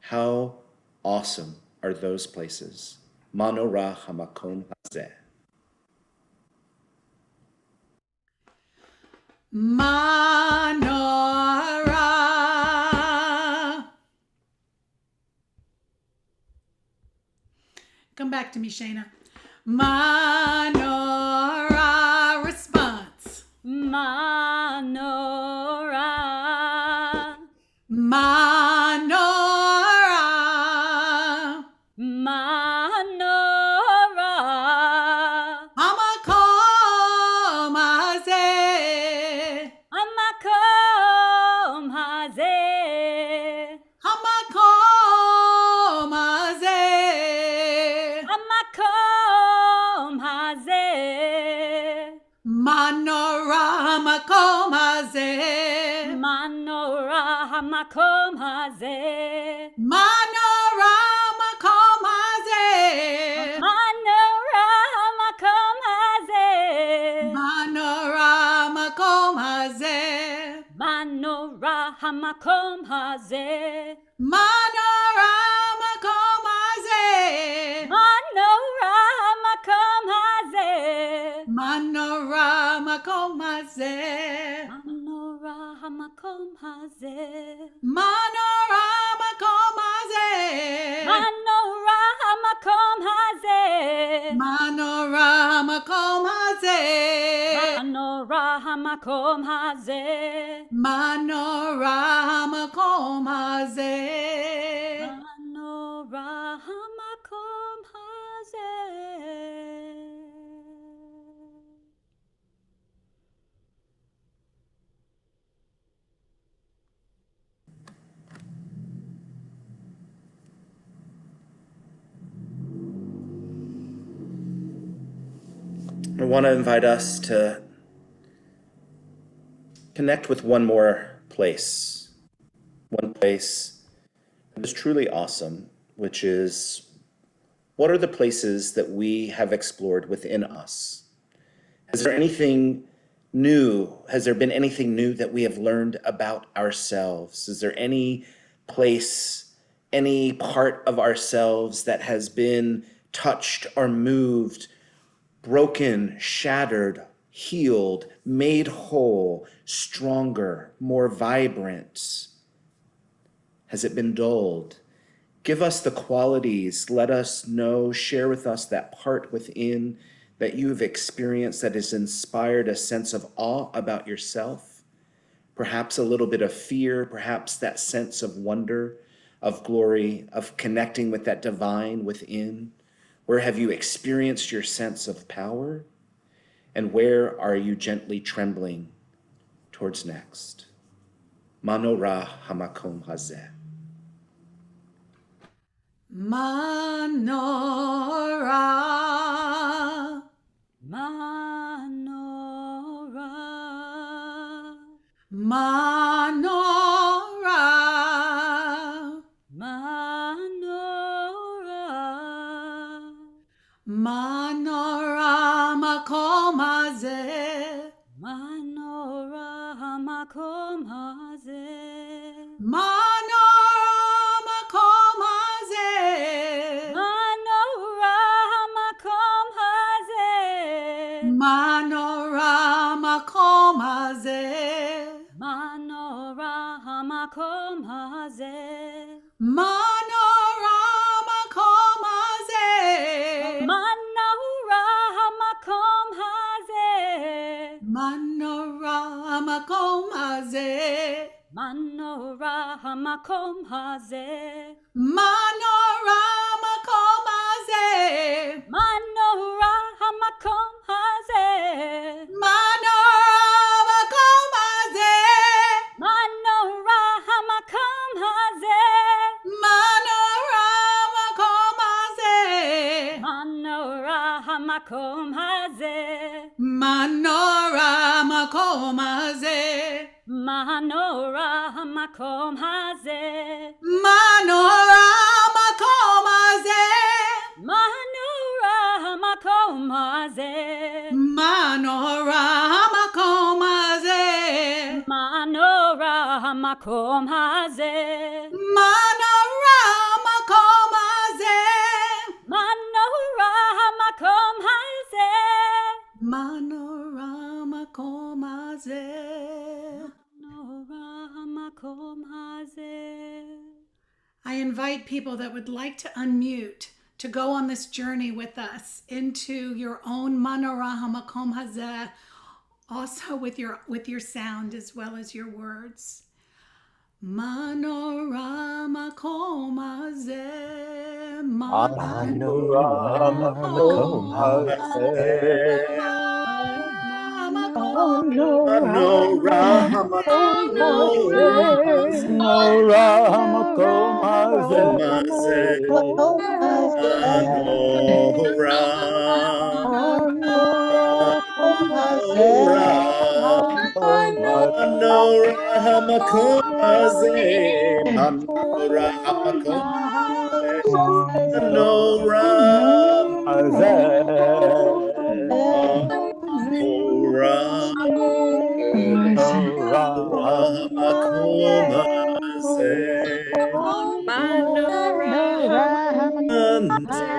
How awesome are those places? Manora Hamakom Hazeh. Manora. Come back to me, Shana. Manora. Response. Manora, Manora. Manora, Hamakom Hazeh, Hamakom Hazeh, Hamakom Hazeh, Hamakom Hazeh, Manora Hamakom Hazeh, Manora Hamakom Hazeh, Manora Hamakom Hazeh, Manora Hamakom Hazeh, Manora Hamakom Hazeh, Manora Hamakom Hazeh, Manora Hamakom Hazeh, Manora Hamakom Hazeh, Manora makom hazeh. Manora hamakom hazeh. Manora makom hazeh. Manora hamakom hazeh. Manora makom hazeh. Manora hamakom hazeh. Manora makom hazeh. Manora hamakom hazeh. I want to invite us to connect with one more place that is truly awesome, which is, what are the places that we have explored within us? Has there been anything new that we have learned about ourselves? Is there any place, any part of ourselves that has been touched or moved, broken, shattered, healed, made whole, stronger, more vibrant? Has it been dulled? Give us the qualities. Let us know, share with us that part within that you have experienced that has inspired a sense of awe about yourself, perhaps a little bit of fear, perhaps that sense of wonder, of glory, of connecting with that divine within. Where have you experienced your sense of power? And where are you gently trembling towards next? Manora hamakom hazeh. Manora. Manora. Manora. Manora. Manora makom hazeh. Manora hamakom hazeh. Manora makom hazeh. Manora hamakom hazeh. Manora makom hazeh. Manora hamakom hazeh. Manora makom hazeh. Manora hamakom hazeh. Manora makom hazeh. Manora hamakom hazeh. Manora makom hazeh. Manora hamakom hazeh. Manora makom hazeh. Manora hamakom hazeh. Manora makom hazeh. Manora hamakom hazeh. Manora makom hazeh. Manora hamakom hazeh. Manora makom hazeh. Manora hamakom hazeh. Manora makom hazeh. Manora hamakom hazeh. Manora makom hazeh. Manora hamakom hazeh. Manora makom hazeh. Manora hamakom hazeh. I invite people that would like to unmute to go on this journey with us into your own Manora hamakom hazeh, also with your sound as well as your words. Manora makom hazeh. Manora makom hazeh. Manora hamakom Manora makom hazeh. Manora. Manora hamakom hazeh. Manora hamakom Manora Manora hamakom hazeh.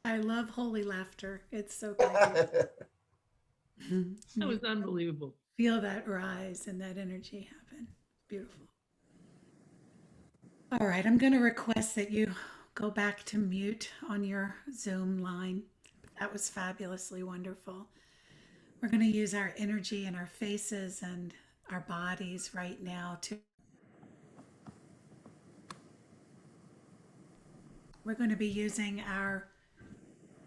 I love holy laughter. It's so good. That was unbelievable. Feel that rise and that energy happen. Beautiful. All right, I'm going to request that you go back to mute on your Zoom line. That was fabulously wonderful. We're going to use our energy and our faces and our bodies right now to. We're going to be using our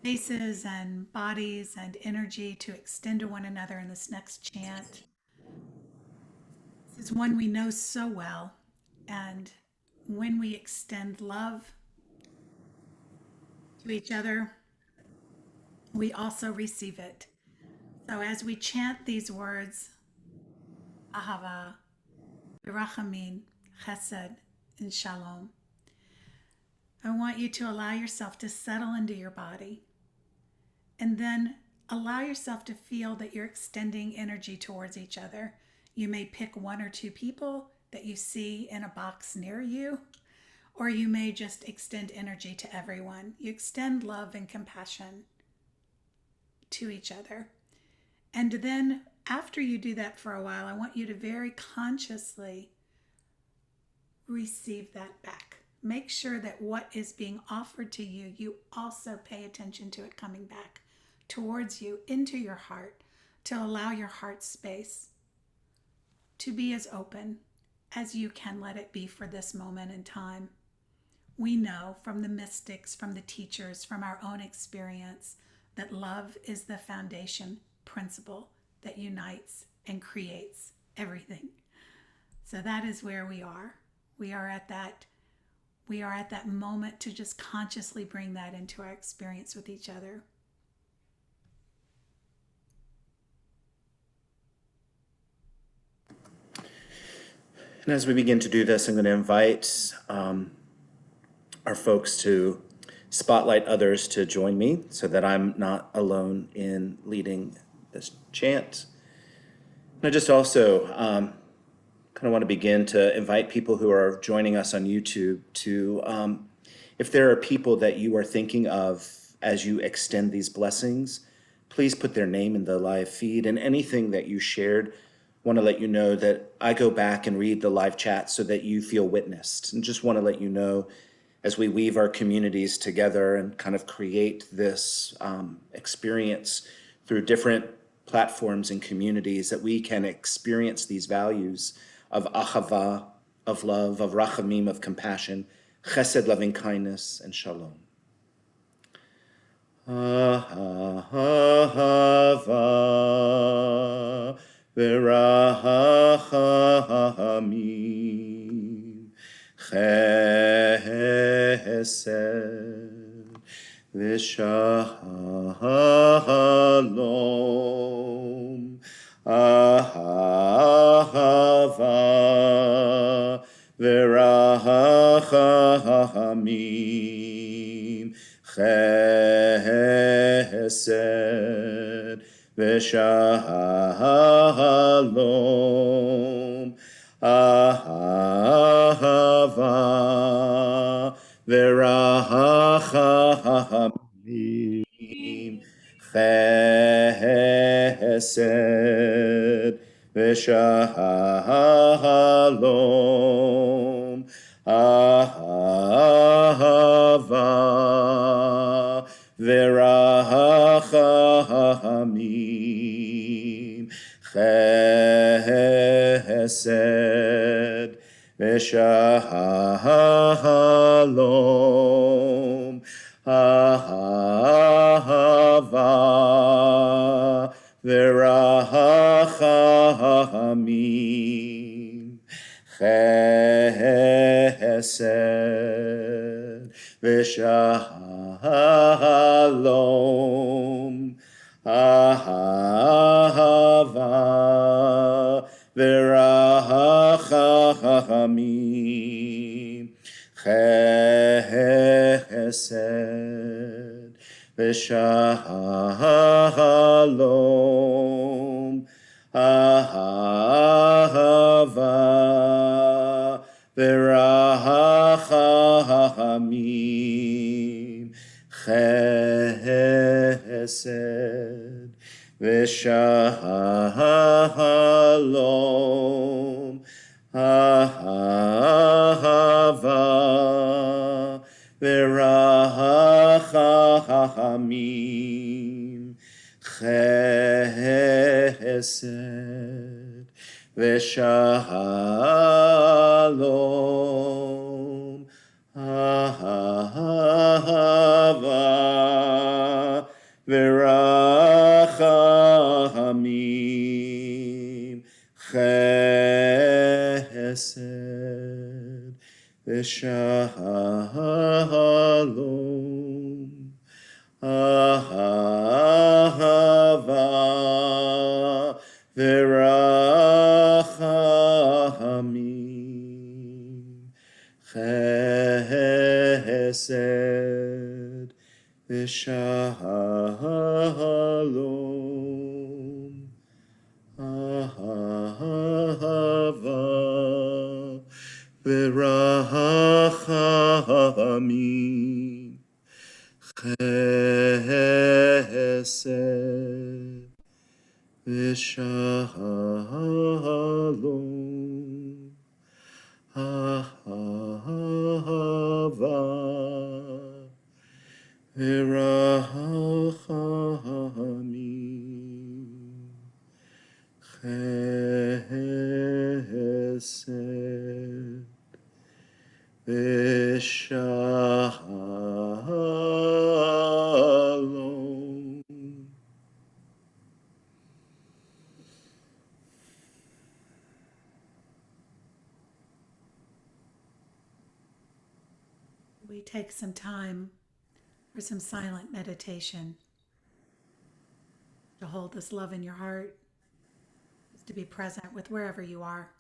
faces and bodies and energy to extend to one another in this next chant. This is one we know so well, and when we extend love to each other, we also receive it. So as we chant these words, Ahava, B'Rachamim, Chesed, and Shalom, I want you to allow yourself to settle into your body, and then allow yourself to feel that you're extending energy towards each other. You may pick one or two people that you see in a box near you, or you may just extend energy to everyone. You extend love and compassion to each other. And then after you do that for a while, I want you to very consciously receive that back. Make sure that what is being offered to you, you also pay attention to it coming back towards you, into your heart, to allow your heart space to be as open as you can let it be for this moment in time. We know from the mystics, from the teachers, from our own experience, that love is the foundation principle that unites and creates everything. So that is where we are. We are at that moment to just consciously bring that into our experience with each other. And as we begin to do this, I'm going to invite our folks to spotlight others to join me so that I'm not alone in leading this chant. And I just also kind of want to begin to invite people who are joining us on YouTube to, if there are people that you are thinking of as you extend these blessings, please put their name in the live feed, and anything that you shared want to let you know that I go back and read the live chat so that you feel witnessed, and just want to let you know as we weave our communities together and kind of create this experience through different platforms and communities, that we can experience these values of ahava, of love, of rachamim, of compassion, chesed, loving kindness, and shalom. Ahava v'rachamim, chesed v'shalom. Ahava v'rachamim, chesed v'shalom. Ahava v'rachamim, chesed v'shalom. Ahava v'rachamim, chesed v'shalom. Ahava v'rachamim, chesed v'shalom. Ahava v'rachamim, chesed v'shalom. Ahava v'rachamim, chesed v'shalom. Ahava v'rachamim, chesed v'shalom. Ahava v'rachamim, chesed v'shalom. Ahava v'rachamim, chesed v'shalom. Ahava v'rachamim, chesed v'shalom. Ahava v'rachamim, chesed v'shalom. We take some time for some silent meditation to hold this love in your heart, to be present with wherever you are.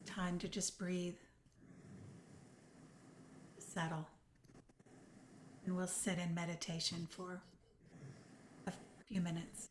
Time to just breathe, settle, and we'll sit in meditation for a few minutes.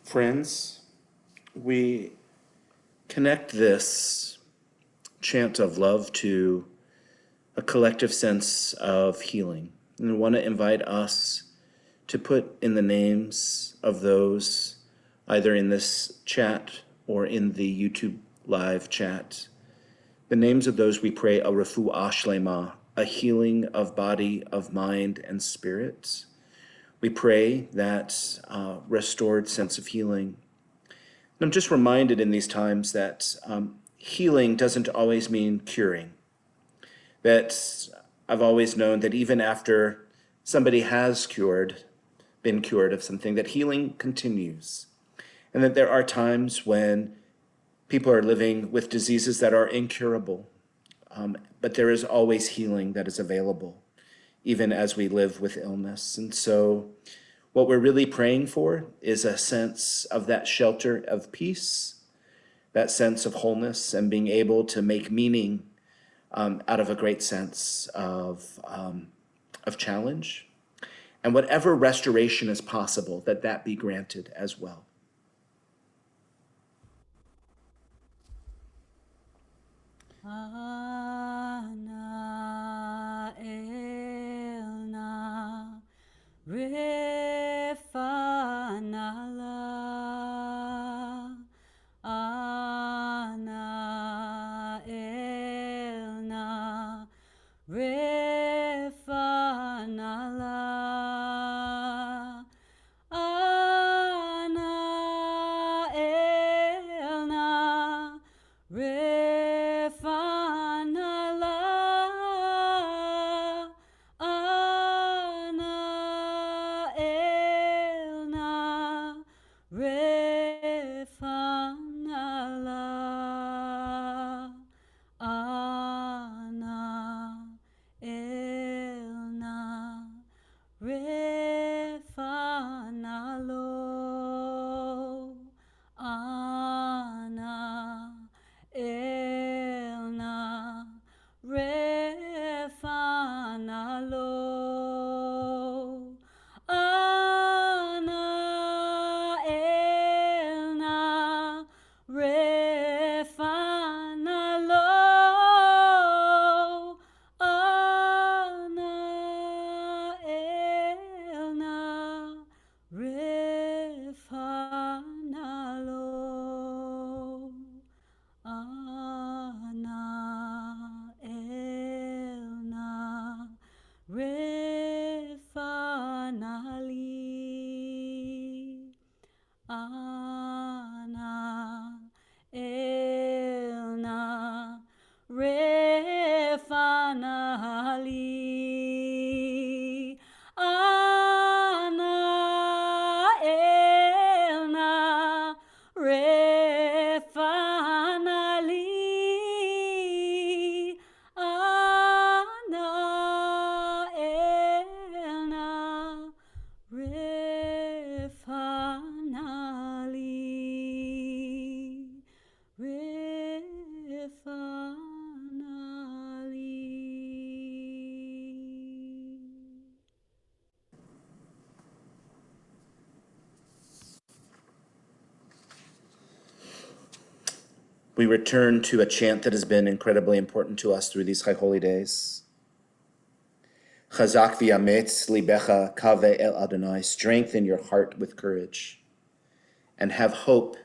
Friends, we connect this chant of love to a collective sense of healing. And I want to invite us to put in the names of those either in this chat or in the YouTube live chat, the names of those we pray a refuah shlema, a healing of body, of mind, and spirit. We pray that restored sense of healing. And I'm just reminded in these times that healing doesn't always mean curing. That I've always known that even after somebody has been cured of something, that healing continues. And that there are times when people are living with diseases that are incurable, but there is always healing that is available, even as we live with illness. And so what we're really praying for is a sense of that shelter of peace, that sense of wholeness, and being able to make meaning out of a great sense of challenge. And whatever restoration is possible, that be granted as well. Ana elna refanala. Ana elna refanala. Ana elna refanala. Ana elna refanala. Ana elna refanalo. Ana elna refanalo. Ana elna refanalo. Ana elna refanalo. Ana elna refanali. Ana elna refanali. Ana elna refanali. Ana elna refanali. We return to a chant that has been incredibly important to us through these high holy days. Chazak v'yametz libecha kaveh el Adonai, strengthen your heart with courage, and have hope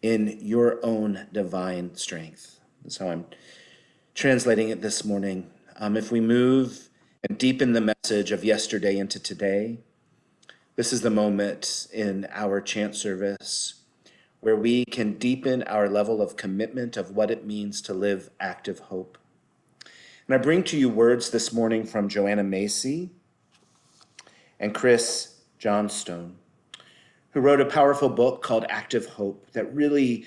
in your own divine strength. That's how I'm translating it this morning. If we move and deepen the message of yesterday into today, this is the moment in our chant service where we can deepen our level of commitment of what it means to live active hope. And I bring to you words this morning from Joanna Macy and Chris Johnstone, who wrote a powerful book called Active Hope that really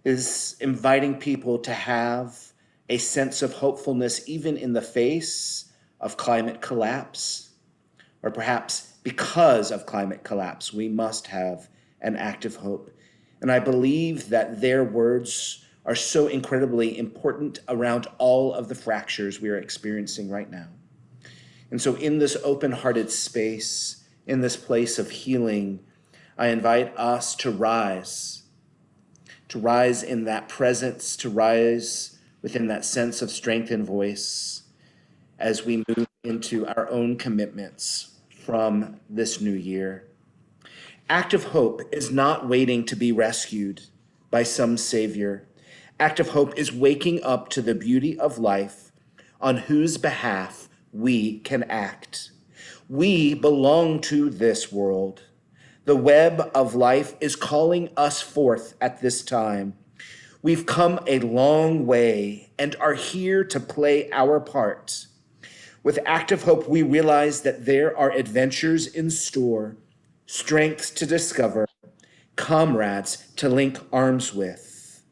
is inviting people to have a sense of hopefulness even in the face of climate collapse, or perhaps because of climate collapse, we must have an active hope. And I believe that their words are so incredibly important around all of the fractures we are experiencing right now. And so in this open-hearted space, in this place of healing, I invite us to rise in that presence, to rise within that sense of strength and voice as we move into our own commitments from this new year. Active hope is not waiting to be rescued by some savior. Active hope is waking up to the beauty of life on whose behalf we can act. We belong to this world. The web of life is calling us forth at this time. We've come a long way and are here to play our part. With active hope, we realize that there are adventures in store, strengths to discover, comrades to link arms with.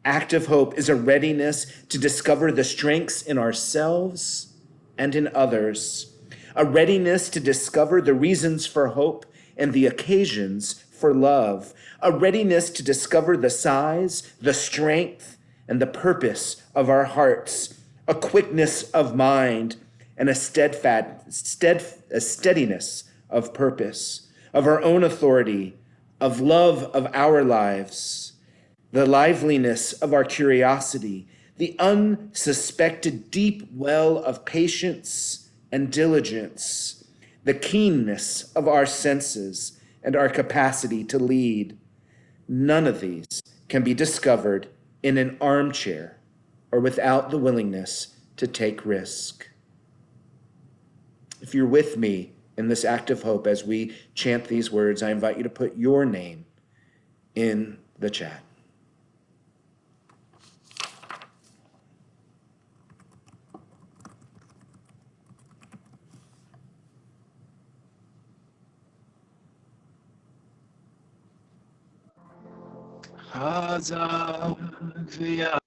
Active hope is a readiness to discover the strengths in ourselves and in others, a readiness to discover the reasons for hope and the occasions for love, a readiness to discover the size, the strength, and the purpose of our hearts, a quickness of mind, and a steadiness of purpose, of our own authority, of love of our lives, the liveliness of our curiosity, the unsuspected deep well of patience and diligence, the keenness of our senses and our capacity to lead. None of these can be discovered in an armchair or without the willingness to take risk. If you're with me in this act of hope as we chant these words, I invite you to put your name in the chat. Chazak v'yameh,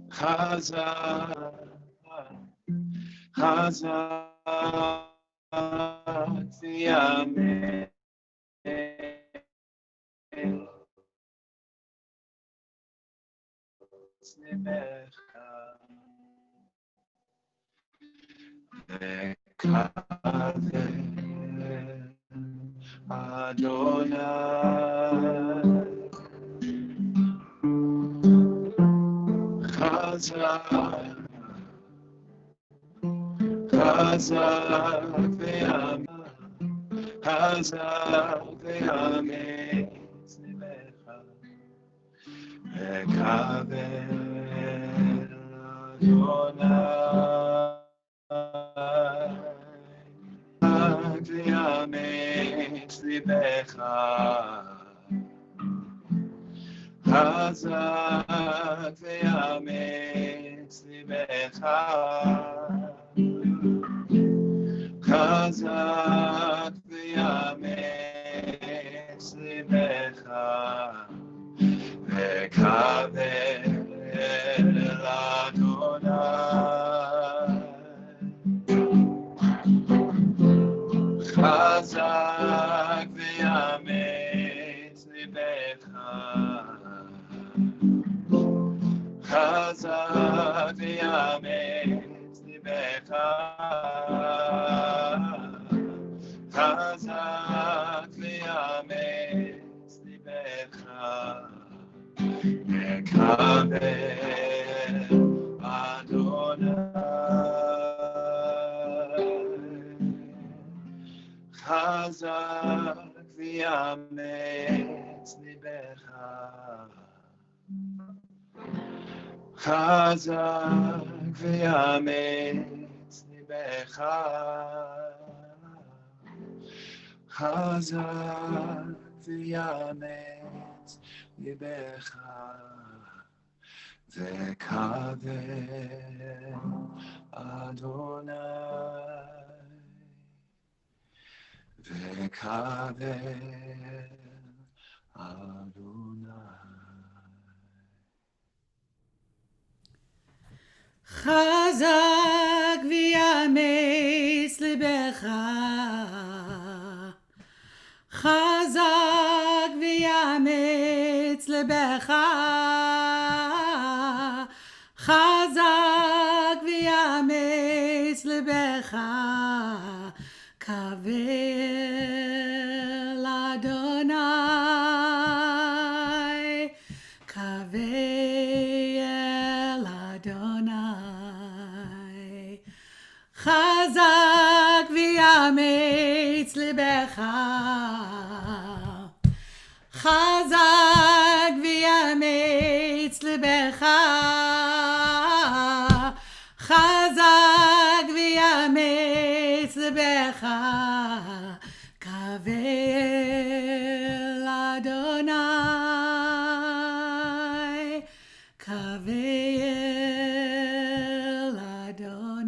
Chazak v'yameh, tznimecha v'kaver Adonai. Chazak v'yameh, Chazak v'yameh, tznimecha v'kaver Adonai. Chazak v'yameh, tznimecha Chazak v'yameh, tznimecha Chazak v'yameh, tznimecha v'kaver Adonai. Chazak v'yameh, tznimecha Chazak v'yameh, tznimecha Chazak v'yameh, tznimecha v'kaver Adonai. Chazak v'yameh, tznimecha Chazak v'yameh, tznimecha Chazak v'yameh, tznimecha v'kaver Adonai. V'kaver Adonai. Chazak v'yameis libecha, Chazak v'yameis libecha, Chazak v'yameis libecha, Kavel Adonai. Kaveh el Adonai. Chazak v'yametz libecha. Chazak v'yametz libecha. Chazak v'yametz libecha. Kaveh el Adonai. Kaveh el Adonai.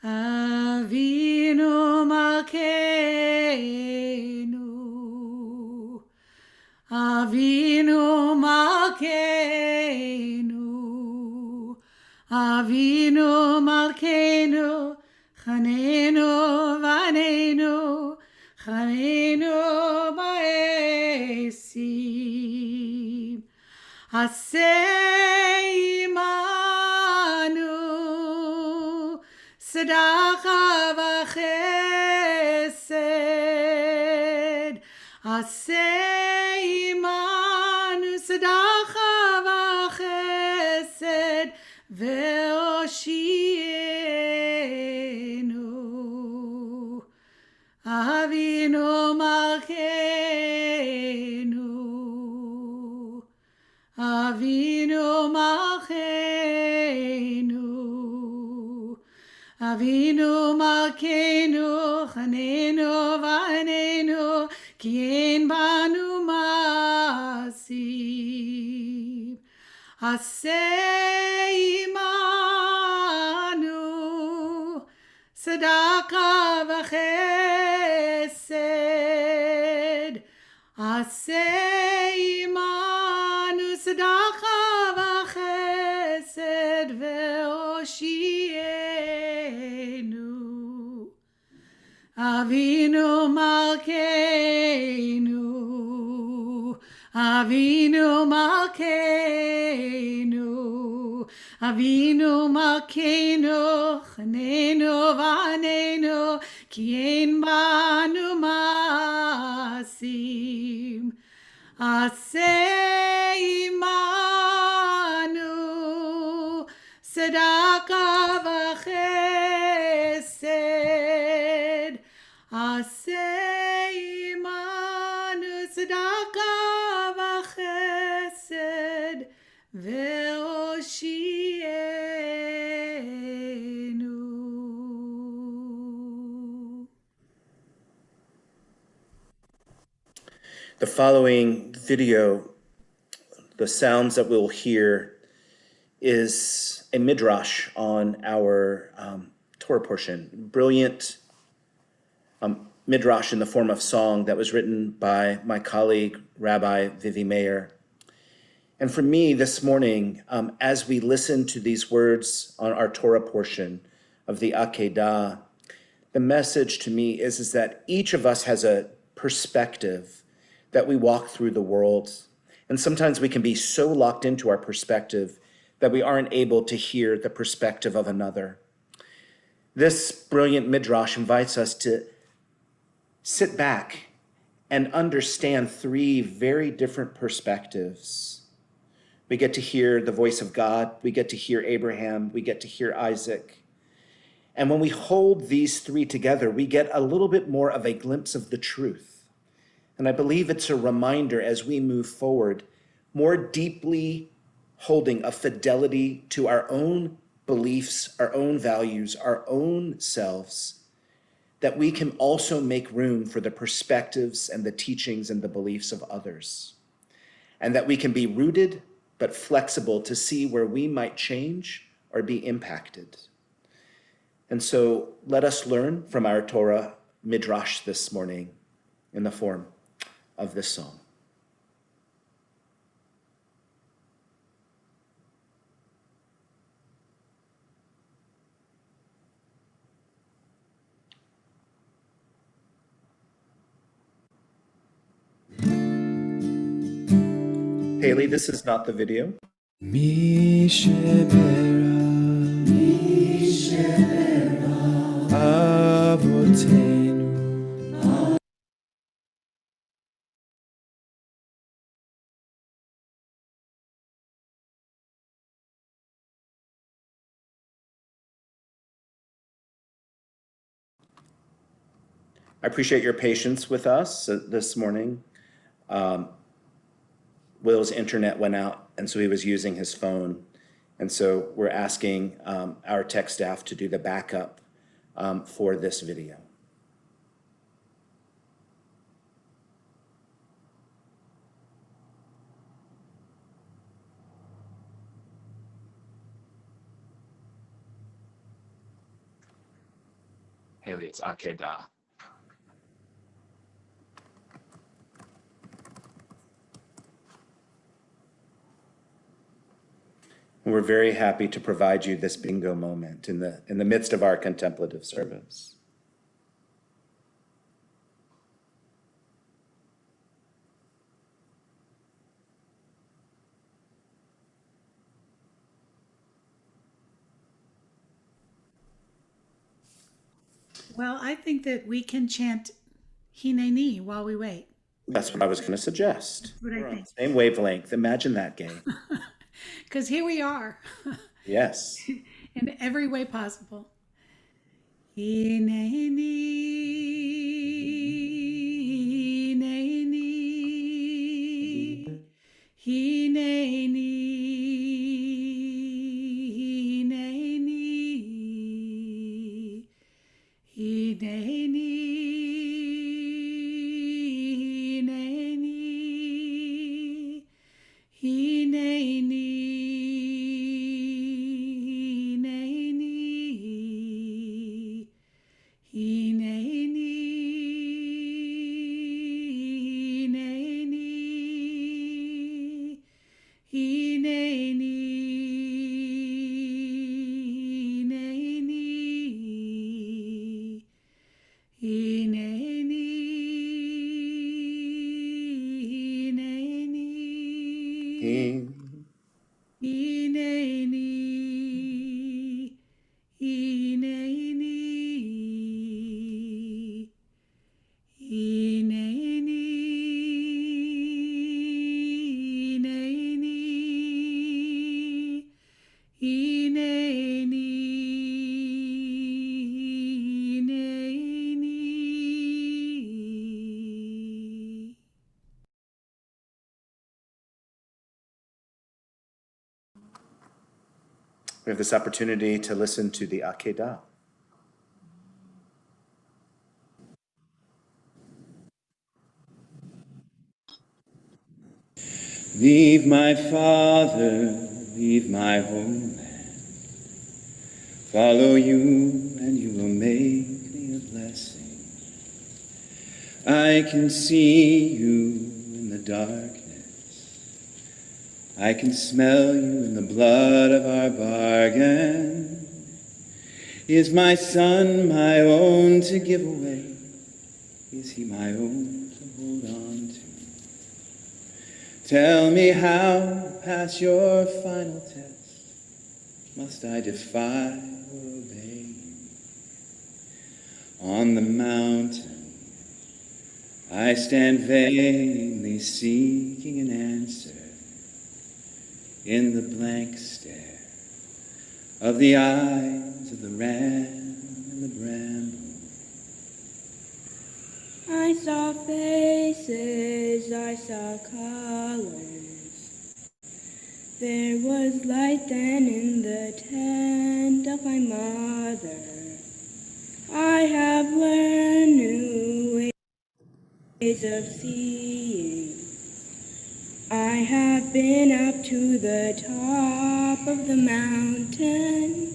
Avinu Malkeinu, Avinu Malkeinu, Avinu Malkeinu, Chanenu Vanenu, Chanenu Ba'esim, Aseh Imanu, Tzedakah v'chesed, Aseh imanu tzedakah v'chesed, ve'oshienu. Avinu Malkeinu, Avinu Malkeinu, Avinu Malkeinu, Chanenu Vanenu, Ki ein banu ma'asim. Aseh imanu, Tzedakah v'chesed. Aseh imanu, Tzedakah v'chesed, ve'oshienu. Avinu Malkeinu, Avinu Malkeinu, Avinu Malkeinu, Chanenu Vanenu, Ki ein banu ma'asim. Aseh imanu, Tzedakah v'chesed. Aseh imanu, Tzedakah v'chesed, ve'oshienu. The following video, the sounds that we'll hear, is a midrash on our Torah portion. Brilliant midrash in the form of song that was written by my colleague, Rabbi Vivi Meir. And for me this morning, as we listen to these words on our Torah portion of the Akedah, the message to me is that each of us has a perspective that we walk through the world. And sometimes we can be so locked into our perspective that we aren't able to hear the perspective of another. This brilliant midrash invites us to sit back and understand three very different perspectives. We get to hear the voice of God, we get to hear Abraham, we get to hear Isaac. And when we hold these three together, we get a little bit more of a glimpse of the truth. And I believe it's a reminder as we move forward, more deeply holding a fidelity to our own beliefs, our own values, our own selves, that we can also make room for the perspectives and the teachings and the beliefs of others. And that we can be rooted but flexible to see where we might change or be impacted. And so let us learn from our Torah midrash this morning in the form of this song. Haley, this is not the video. Mi shebera I appreciate your patience with us this morning. Will's internet went out, and so he was using his phone. And so we're asking our tech staff to do the backup for this video. Haley, it's Akedah. And we're very happy to provide you this bingo moment in the midst of our contemplative service. Well, I think that we can chant Hineni while we wait. That's what I was going to suggest. That's what I think. Same wavelength. Imagine that game. Because here we are. Yes. In every way possible. Hineni, hineni, hineni, hineni, hineni, hineni, hineni. We have this opportunity to listen to the Akedah. Leave my father, leave my homeland. Follow you, and you will make me a blessing. I can see you in the darkness. I can smell you in the blood of our bargain. Is my son my own to give away? Is he my own to hold on to? Tell me how, pass your final test, must I defy or obey you? On the mountain, I stand vainly seeking an answer in the blank stare of the eyes of the ram and the bramble. I saw faces, I saw colors. There was light then in the tent of my mother. I have learned new ways of seeing. I have been up to the top of the mountain.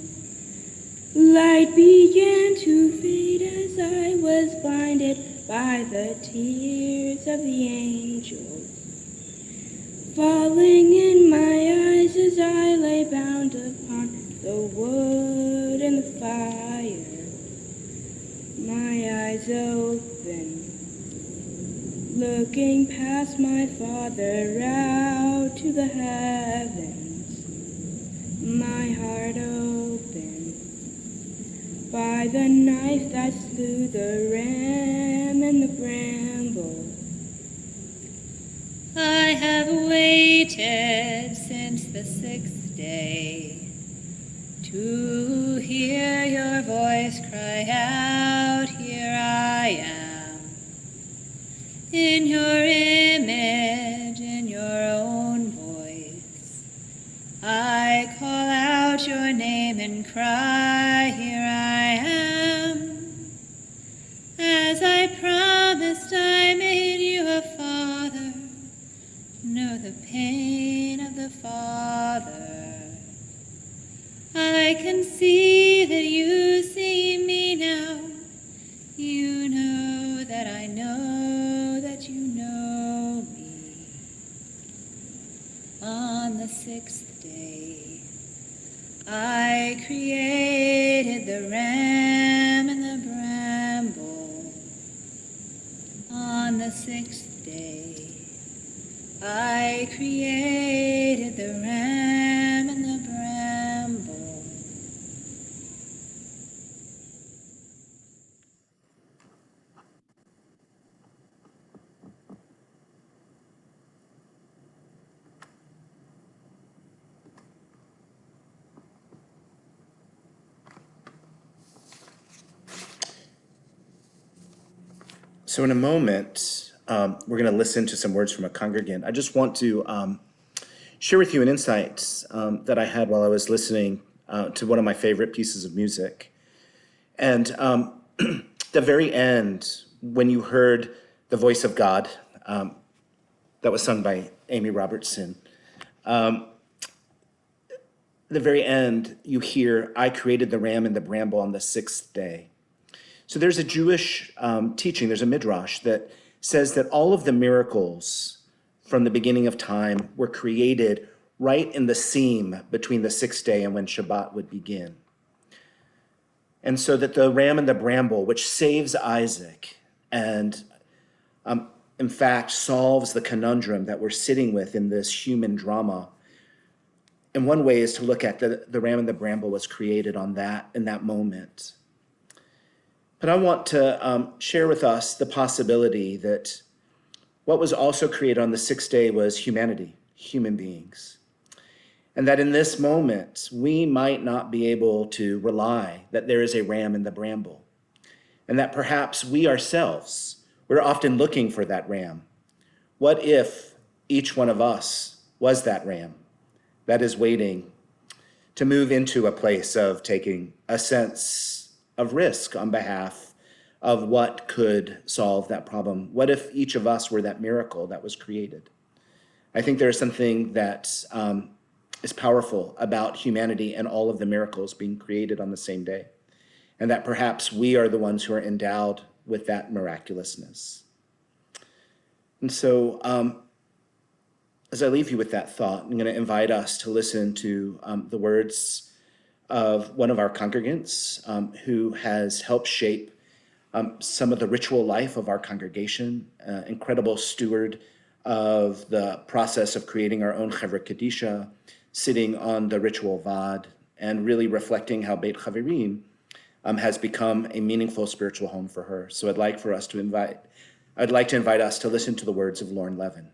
Light began to fade as I was blinded by the tears of the angels, falling in my eyes as I lay bound upon the wood and the fire. My eyes open, looking past my Father out to the heavens. My heart open, by the knife that slew the ram and the bramble. I have waited since the 6th day to hear your voice cry out, here I am. In your image, in your own voice, I call out your name and cry, here I am. As I promised, I made you a father. Know the pain of the Father. I can see that you see me now. You know that I know that you know me. On the 6th day, I created the ram and the bramble. On the 6th day, I created the ram and the bramble. So in a moment, we're going to listen to some words from a congregant. I just want to share with you an insight that I had while I was listening to one of my favorite pieces of music. And the very end, when you heard the voice of God that was sung by Amy Robertson, the very end, you hear, I created the ram and the bramble on the 6th day. So there's a Jewish teaching, there's a midrash that says that all of the miracles from the beginning of time were created right in the seam between the 6th day and when Shabbat would begin. And so that the ram and the bramble, which saves Isaac and in fact solves the conundrum that we're sitting with in this human drama, in one way is to look at the ram and the bramble was created in that moment. But I want to share with us the possibility that what was also created on the 6th day was humanity, human beings. And that in this moment, we might not be able to rely that there is a ram in the bramble. And that perhaps we ourselves, we're often looking for that ram. What if each one of us was that ram that is waiting to move into a place of taking a sense of risk on behalf of what could solve that problem? What if each of us were that miracle that was created? I think there is something that is powerful about humanity and all of the miracles being created on the same day, and that perhaps we are the ones who are endowed with that miraculousness. And so as I leave you with that thought, I'm going to invite us to listen to the words of one of our congregants who has helped shape some of the ritual life of our congregation, incredible steward of the process of creating our own Chevra Kadisha, sitting on the ritual Vad, and really reflecting how Beit Haverim has become a meaningful spiritual home for her. So I'd like to invite us to listen to the words of Lauren Levin.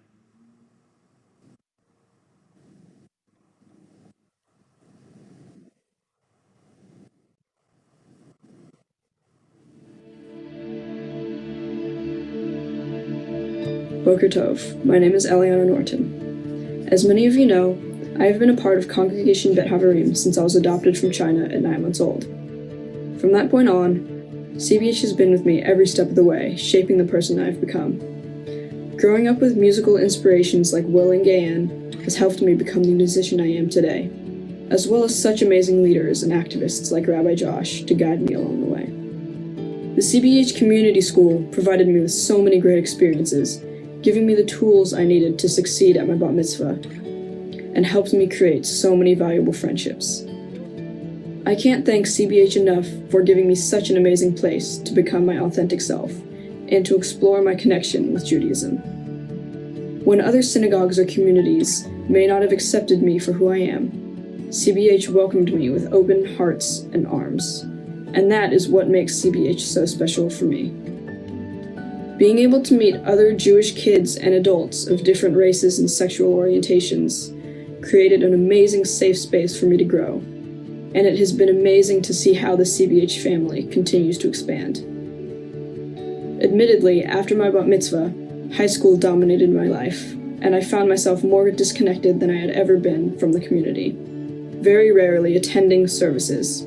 Boker Tov. My name is Eliana Norton. As many of you know, I have been a part of Congregation Bet Haverim since I was adopted from China at 9 months old. From that point on, CBH has been with me every step of the way, shaping the person I've become. Growing up with musical inspirations like Will and Gayanne has helped me become the musician I am today, as well as such amazing leaders and activists like Rabbi Josh to guide me along the way. The CBH Community School provided me with so many great experiences, giving me the tools I needed to succeed at my bat mitzvah, and helped me create so many valuable friendships. I can't thank CBH enough for giving me such an amazing place to become my authentic self and to explore my connection with Judaism. When other synagogues or communities may not have accepted me for who I am, CBH welcomed me with open hearts and arms, And that is what makes CBH so special for me. Being able to meet other Jewish kids and adults of different races and sexual orientations created an amazing safe space for me to grow, and it has been amazing to see how the CBH family continues to expand. Admittedly, after my bat mitzvah, high school dominated my life, and I found myself more disconnected than I had ever been from the community, very rarely attending services.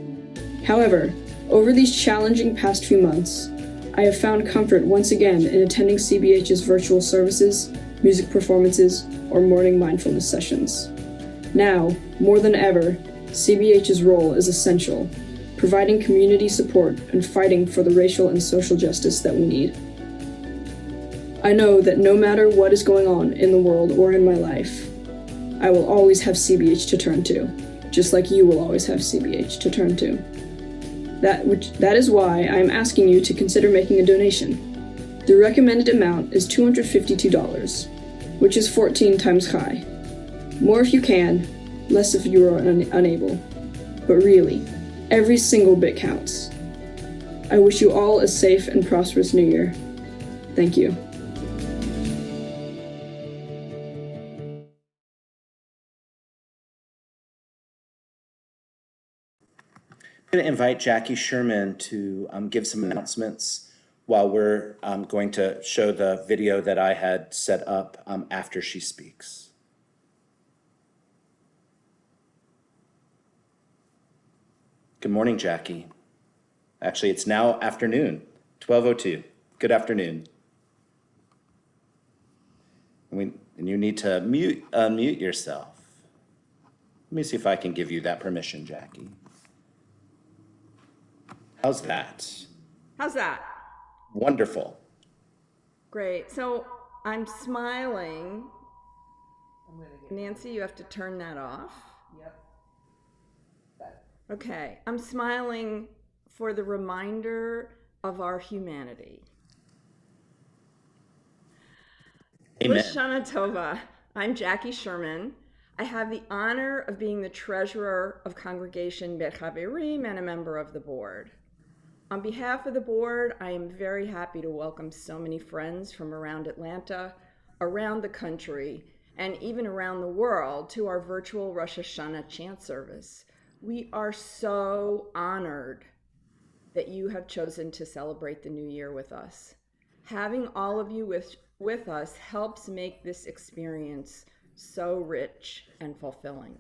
However, over these challenging past few months, I have found comfort once again in attending CBH's virtual services, music performances, or morning mindfulness sessions. Now, more than ever, CBH's role is essential, providing community support and fighting for the racial and social justice that we need. I know that no matter what is going on in the world or in my life, I will always have CBH to turn to, just like you will always have CBH to turn to. That is why I am asking you to consider making a donation. The recommended amount is $252, which is 14 times high. More if you can, less if you are unable. But really, every single bit counts. I wish you all a safe and prosperous New Year. Thank you. I'm going to invite Jackie Sherman to give some announcements while we're going to show the video that I had set up after she speaks. Good morning, Jackie. Actually, it's now afternoon, 12:02. Good afternoon. And you need to unmute yourself. Let me see if I can give you that permission, Jackie. How's that? How's that? Wonderful. Great. So I'm smiling. Nancy, you have to turn that off. Yep. Okay. I'm smiling for the reminder of our humanity. Amen. Shana Tova. I'm Jackie Sherman. I have the honor of being the treasurer of Congregation Bet Haverim and a member of the board. On behalf of the board, I am very happy to welcome so many friends from around Atlanta, around the country, and even around the world to our virtual Rosh Hashanah chant service. We are so honored that you have chosen to celebrate the new year with us. Having all of you with us helps make this experience so rich and fulfilling.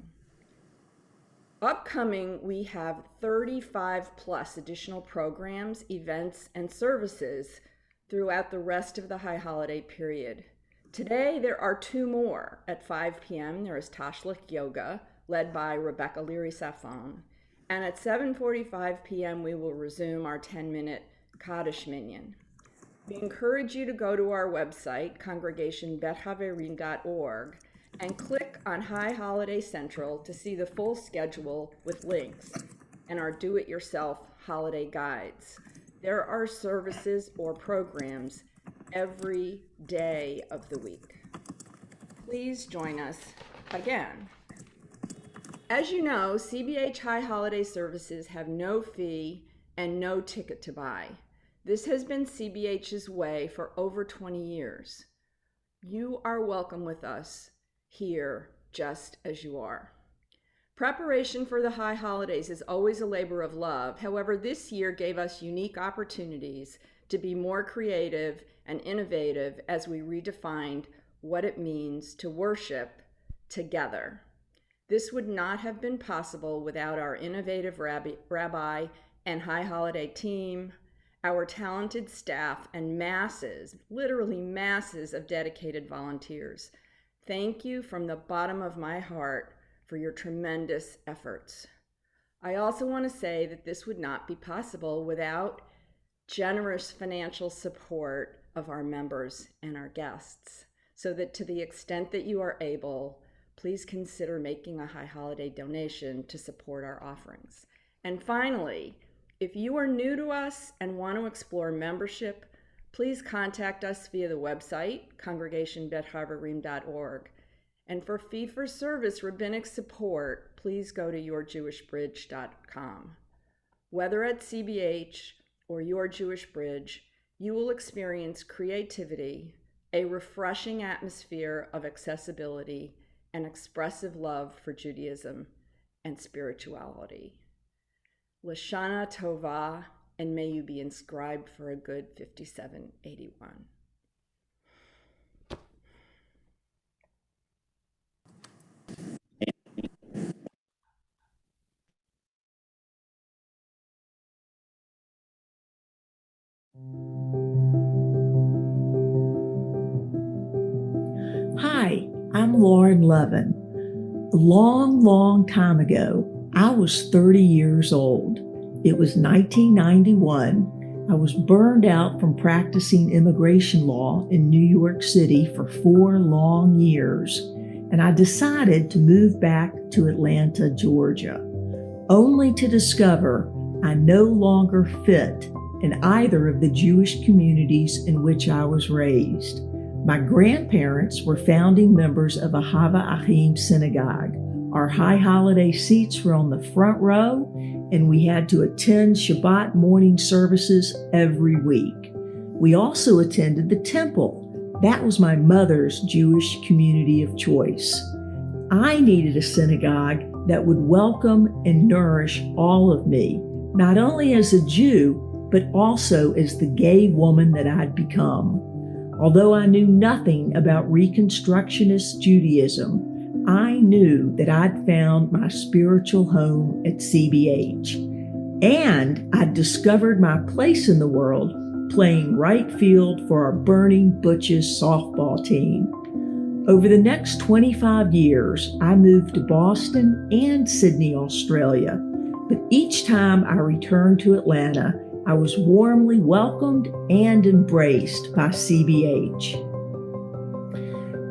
Upcoming, we have 35 plus additional programs, events, and services throughout the rest of the high holiday period. Today, there are 2 more. At 5 p.m., there is Tashlich Yoga, led by Rebecca Leary-Safon. And at 7:45 p.m., we will resume our 10-minute Kaddish Minyan. We encourage you to go to our website, congregationbethaverim.org, and click on High Holiday Central to see the full schedule with links and our do-it-yourself holiday guides. There are services or programs every day of the week. Please join us again. As you know, CBH High Holiday Services have no fee and no ticket to buy. This has been CBH's way for over 20 years. You are welcome with us here just as you are. Preparation for the high holidays is always a labor of love. However, this year gave us unique opportunities to be more creative and innovative as we redefined what it means to worship together. This would not have been possible without our innovative Rabbi and high holiday team, our talented staff, and masses, literally masses of dedicated volunteers. Thank you from the bottom of my heart for your tremendous efforts. I also want to say that this would not be possible without generous financial support of our members and our guests, so that to the extent that you are able, please consider making a high holiday donation to support our offerings. And finally, if you are new to us and want to explore membership, please contact us via the website, congregationbethaverim.org. And for fee-for-service rabbinic support, please go to yourjewishbridge.com. Whether at CBH or your Jewish Bridge, you will experience creativity, a refreshing atmosphere of accessibility, and expressive love for Judaism and spirituality. Shana Tova, and may you be inscribed for a good 5781. Hi, I'm Lauren Levin. A long, long time ago, I was 30 years old. It was 1991. I was burned out from practicing immigration law in New York City for 4 long years, and I decided to move back to Atlanta, Georgia, only to discover I no longer fit in either of the Jewish communities in which I was raised. My grandparents were founding members of a Haverim synagogue. Our high holiday seats were on the front row, and we had to attend Shabbat morning services every week. We also attended the temple. That was my mother's Jewish community of choice. I needed a synagogue that would welcome and nourish all of me, not only as a Jew, but also as the gay woman that I'd become. Although I knew nothing about Reconstructionist Judaism, I knew that I'd found my spiritual home at CBH. And I'd discovered my place in the world playing right field for our Burning Butches softball team. Over the next 25 years, I moved to Boston and Sydney, Australia. But each time I returned to Atlanta, I was warmly welcomed and embraced by CBH.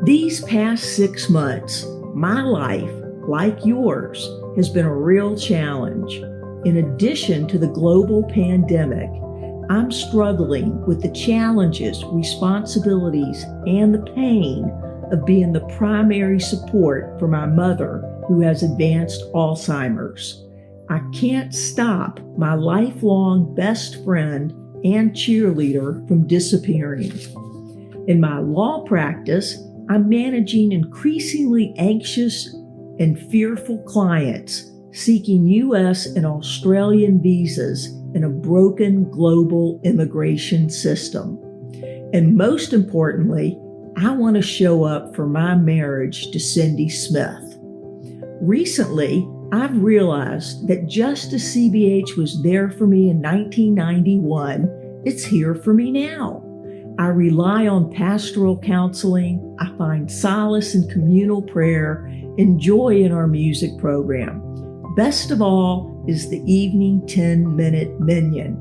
These past 6 months, my life, like yours, has been a real challenge. In addition to the global pandemic, I'm struggling with the challenges, responsibilities, and the pain of being the primary support for my mother, who has advanced Alzheimer's. I can't stop my lifelong best friend and cheerleader from disappearing. In my law practice, I'm managing increasingly anxious and fearful clients seeking U.S. and Australian visas in a broken global immigration system. And most importantly, I want to show up for my marriage to Cindy Smith. Recently, I've realized that just as CBH was there for me in 1991, it's here for me now. I rely on pastoral counseling, I find solace in communal prayer, and joy in our music program. Best of all is the evening 10-minute minyan.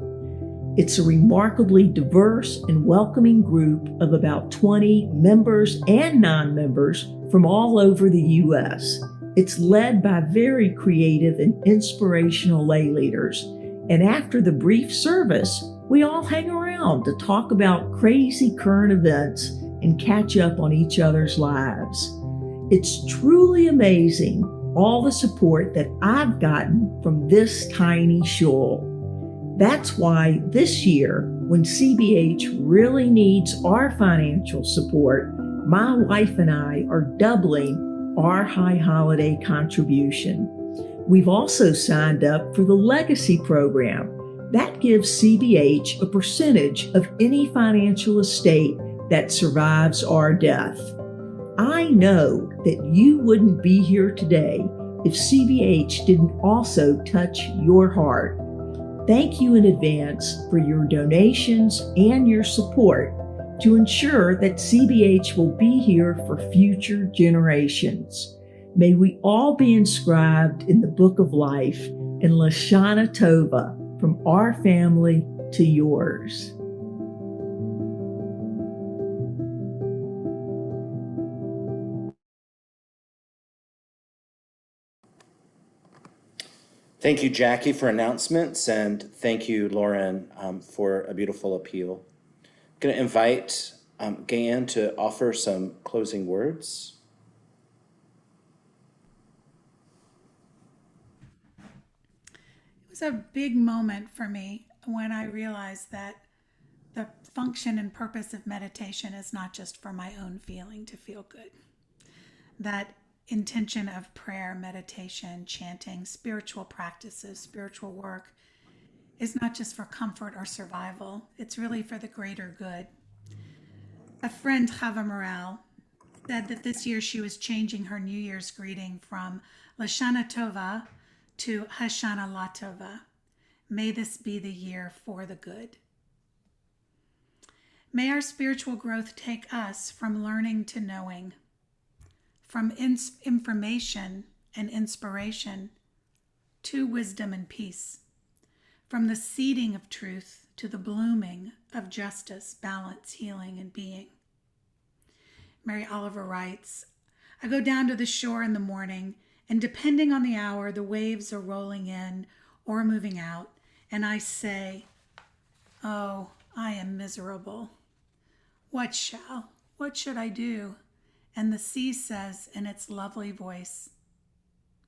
It's a remarkably diverse and welcoming group of about 20 members and non-members from all over the U.S. It's led by very creative and inspirational lay leaders. And after the brief service, we all hang around to talk about crazy current events and catch up on each other's lives. It's truly amazing all the support that I've gotten from this tiny shul. That's why this year, when CBH really needs our financial support, my wife and I are doubling our high holiday contribution. We've also signed up for the Legacy program. That gives CBH a percentage of any financial estate that survives our death. I know that you wouldn't be here today if CBH didn't also touch your heart. Thank you in advance for your donations and your support to ensure that CBH will be here for future generations. May we all be inscribed in the book of life in Shana Tova, from our family to yours. Thank you, Jackie, for announcements, and thank you, Lauren, for a beautiful appeal. I'm going to invite Gayanne to offer some closing words. It was a big moment for me when I realized that the function and purpose of meditation is not just for my own feeling to feel good. That intention of prayer, meditation, chanting, spiritual practices, spiritual work is not just for comfort or survival. It's really for the greater good. A friend, Haverim, said that this year she was changing her New Year's greeting from Shana Tova to Hashanah La Tova. May this be the year for the good. May our spiritual growth take us from learning to knowing, from information and inspiration to wisdom and peace, from the seeding of truth to the blooming of justice, balance, healing, and being. Mary Oliver writes, I go down to the shore in the morning, and depending on the hour, the waves are rolling in or moving out, and I say, oh, I am miserable. What should I do? And the sea says in its lovely voice,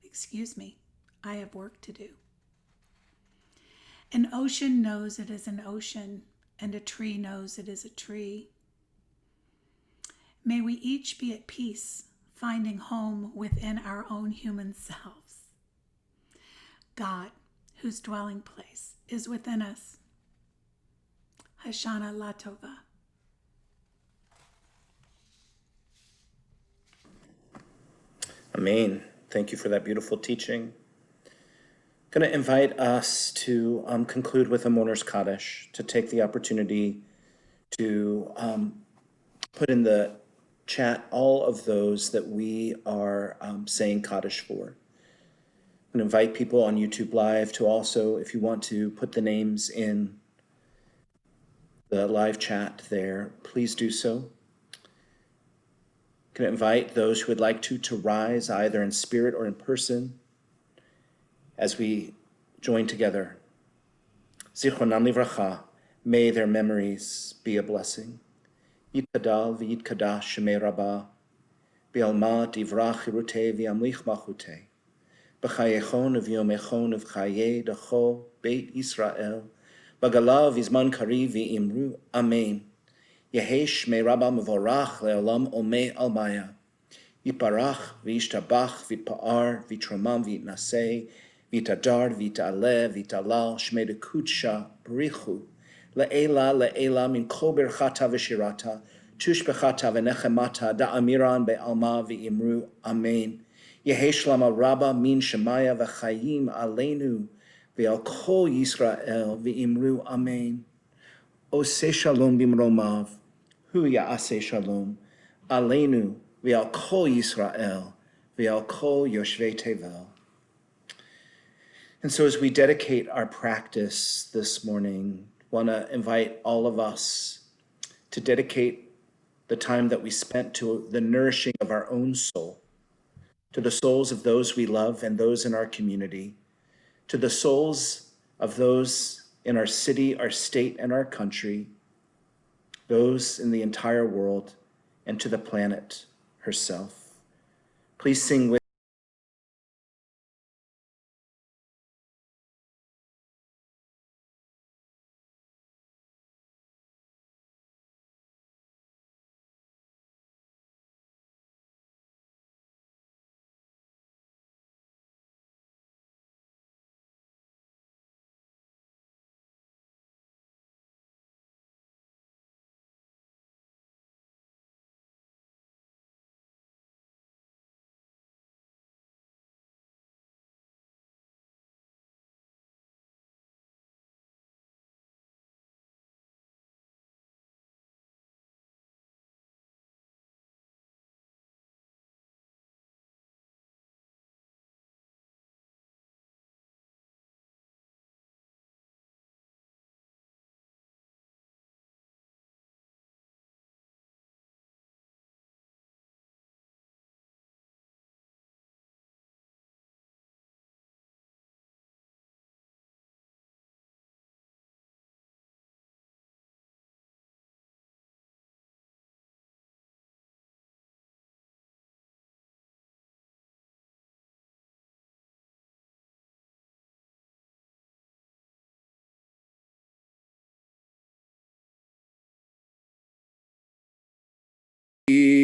excuse me, I have work to do. An ocean knows it is an ocean, and a tree knows it is a tree. May we each be at peace, finding home within our own human selves. God, whose dwelling place is within us. Hashanah La Tova. Amen. Thank you for that beautiful teaching. I'm going to invite us to conclude with a Mourner's Kaddish, to take the opportunity to put in the chat all of those that we are saying Kaddish for. And invite people on YouTube Live to also, if you want to put the names in the live chat there, please do so. Can invite those who would like to rise either in spirit or in person as we join together. Zichronam livracha, may their memories be a blessing. Yitkadal v'yitkadash shemei Rabba, b'alma divrach hirutei v'yamlich malchutei, b'chayechon v'yomechon v'chayei dacho beit Yisrael, b'galav v'zman kariv v'imru, amen. Yehesh me Rabba mevorach le'olam omei almaya. Yiparach v'yishtabach v'pa'ar v'tromam v'yitnasei v'tadar v'ta'aleh v'talal shmei dekudsha b'richu le'ela min kol berchata v'shirata tushbechata v'nechemata da'amiran be'alma v'imru amen. Yehesh lama Rabba min shemaya v'chayim aleinu v'al kol Yisrael v'imru amen. Oseh shalom bimromav, hu ya'aseh shalom, aleinu v'al kol Yisrael, v'al kol yoshvei tevel. And so as we dedicate our practice this morning, I want to invite all of us to dedicate the time that we spent to the nourishing of our own soul, to the souls of those we love and those in our community, to the souls of those in our city, our state, and our country, those in the entire world, and to the planet herself. Please sing with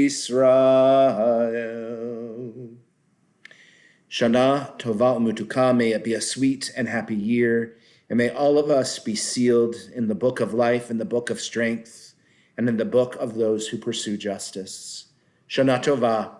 Yisrael. Shana Tova Umutuka, may it be a sweet and happy year, and may all of us be sealed in the book of life, in the book of strength, and in the book of those who pursue justice. Shana Tova.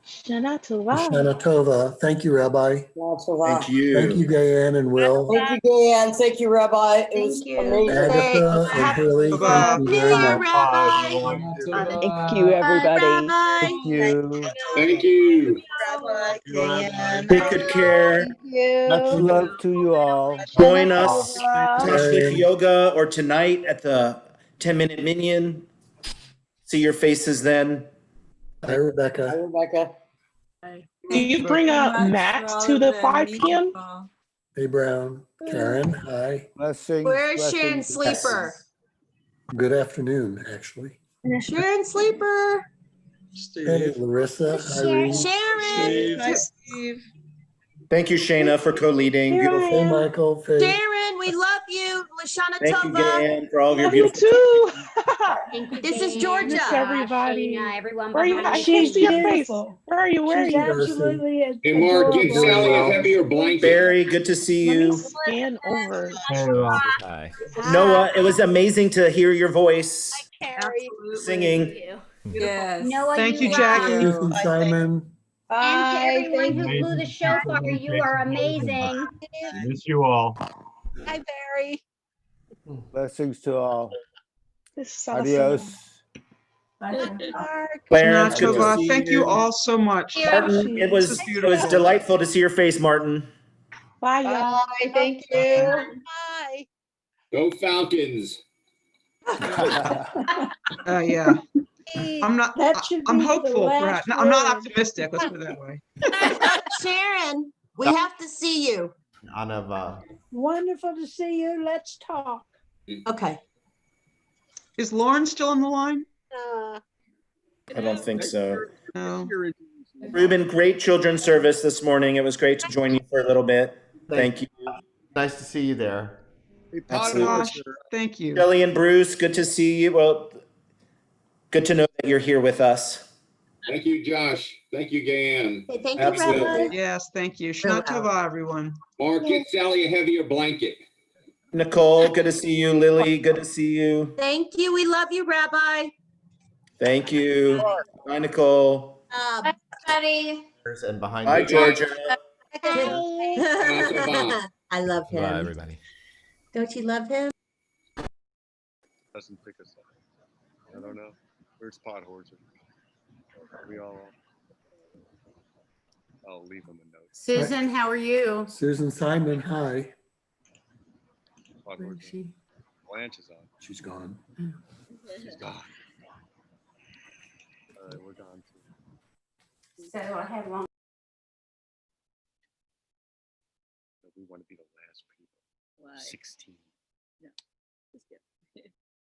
Shana Tova. Shana Tova. Thank you, Rabbi. Thank you. Thank you, Gayanne and Will. Thank you, Gayanne. Thank you, Rabbi. It was amazing. Agatha and Haley, thank you very much. Thank you, everybody. Thank you. Thank you. Take good care. Much love to you all. Join us Tashlich Yoga or tonight at the 10-minute minion. See your faces then. Hi, Rebecca. Hi, Rebecca. Do you bring Matt to the 5 p.m.? Hey, Brown. Karen, hi. Blessings. Where's Sharon Sleeper? Good afternoon, actually. Sharon Sleeper. Hey, Larissa, Irene. Sharon. Hi, Steve. Thank you, Shana, for co-leading. Beautiful. Hey, Michael. Faith. Sharon, we love you. Lashana Thank you, Tova. Gayanne, for all of your Love you beautiful. too. This is Georgia. Miss everybody. Everyone Where are you? I behind can't you. see your face. Where are you? Where are She's you? absolutely Hey, Mark, get Doing Sally a well. heavier blanket. Barry, good to see Let me you. scan over. Hey, Rob. Hi. Noah, it was amazing to hear your voice Absolutely. singing. Yes. Thank you, Jackie. Susan Simon. And to everyone who blew the Amazing shofar, people. you are amazing. We miss you all. Hi, Barry. Blessings to all. This is awesome. Adios. Clarence, good to Tova, see thank you all so much. Martin, it was delightful to see your face, Martin. Bye, y'all. Bye. Thank you. Bye. Go Falcons. Yeah. I'm hopeful. I'm not optimistic. Let's put it that way. Sharon, we have to see you. Wonderful to see you. Let's talk. Okay. Is Lauren still on the line? I don't think so. No. Ruben, great children's service this morning. It was great to join you for a little bit. Thank you. Nice to see you there. Absolutely. Josh, thank you. Shelley and Bruce, good to see you. Well, good to know that you're here with us. Thank you, Josh. Thank you, Gayanne. Okay, thank Absolutely. you, Rabbi. Yes, thank you. Shana Tova, everyone. Mark, get Sally a heavier blanket. Nicole, good to see you. Lily, good to see you. Thank you. We love you, Rabbi. Thank you. Bye, Nicole. Bye, buddy. And behind Bye, you. Georgia. I love him. Bye, everybody. Don't you love him? Doesn't pick us up. I don't know. We're spot horses. We all. I'll leave him a note. Susan, how are you? Susan Simon, hi. Spot Where is horses. she? Blanche is on. She's gone. She's gone. All right, we're gone too. So I have one. We want to be the last people. Why? 16. No.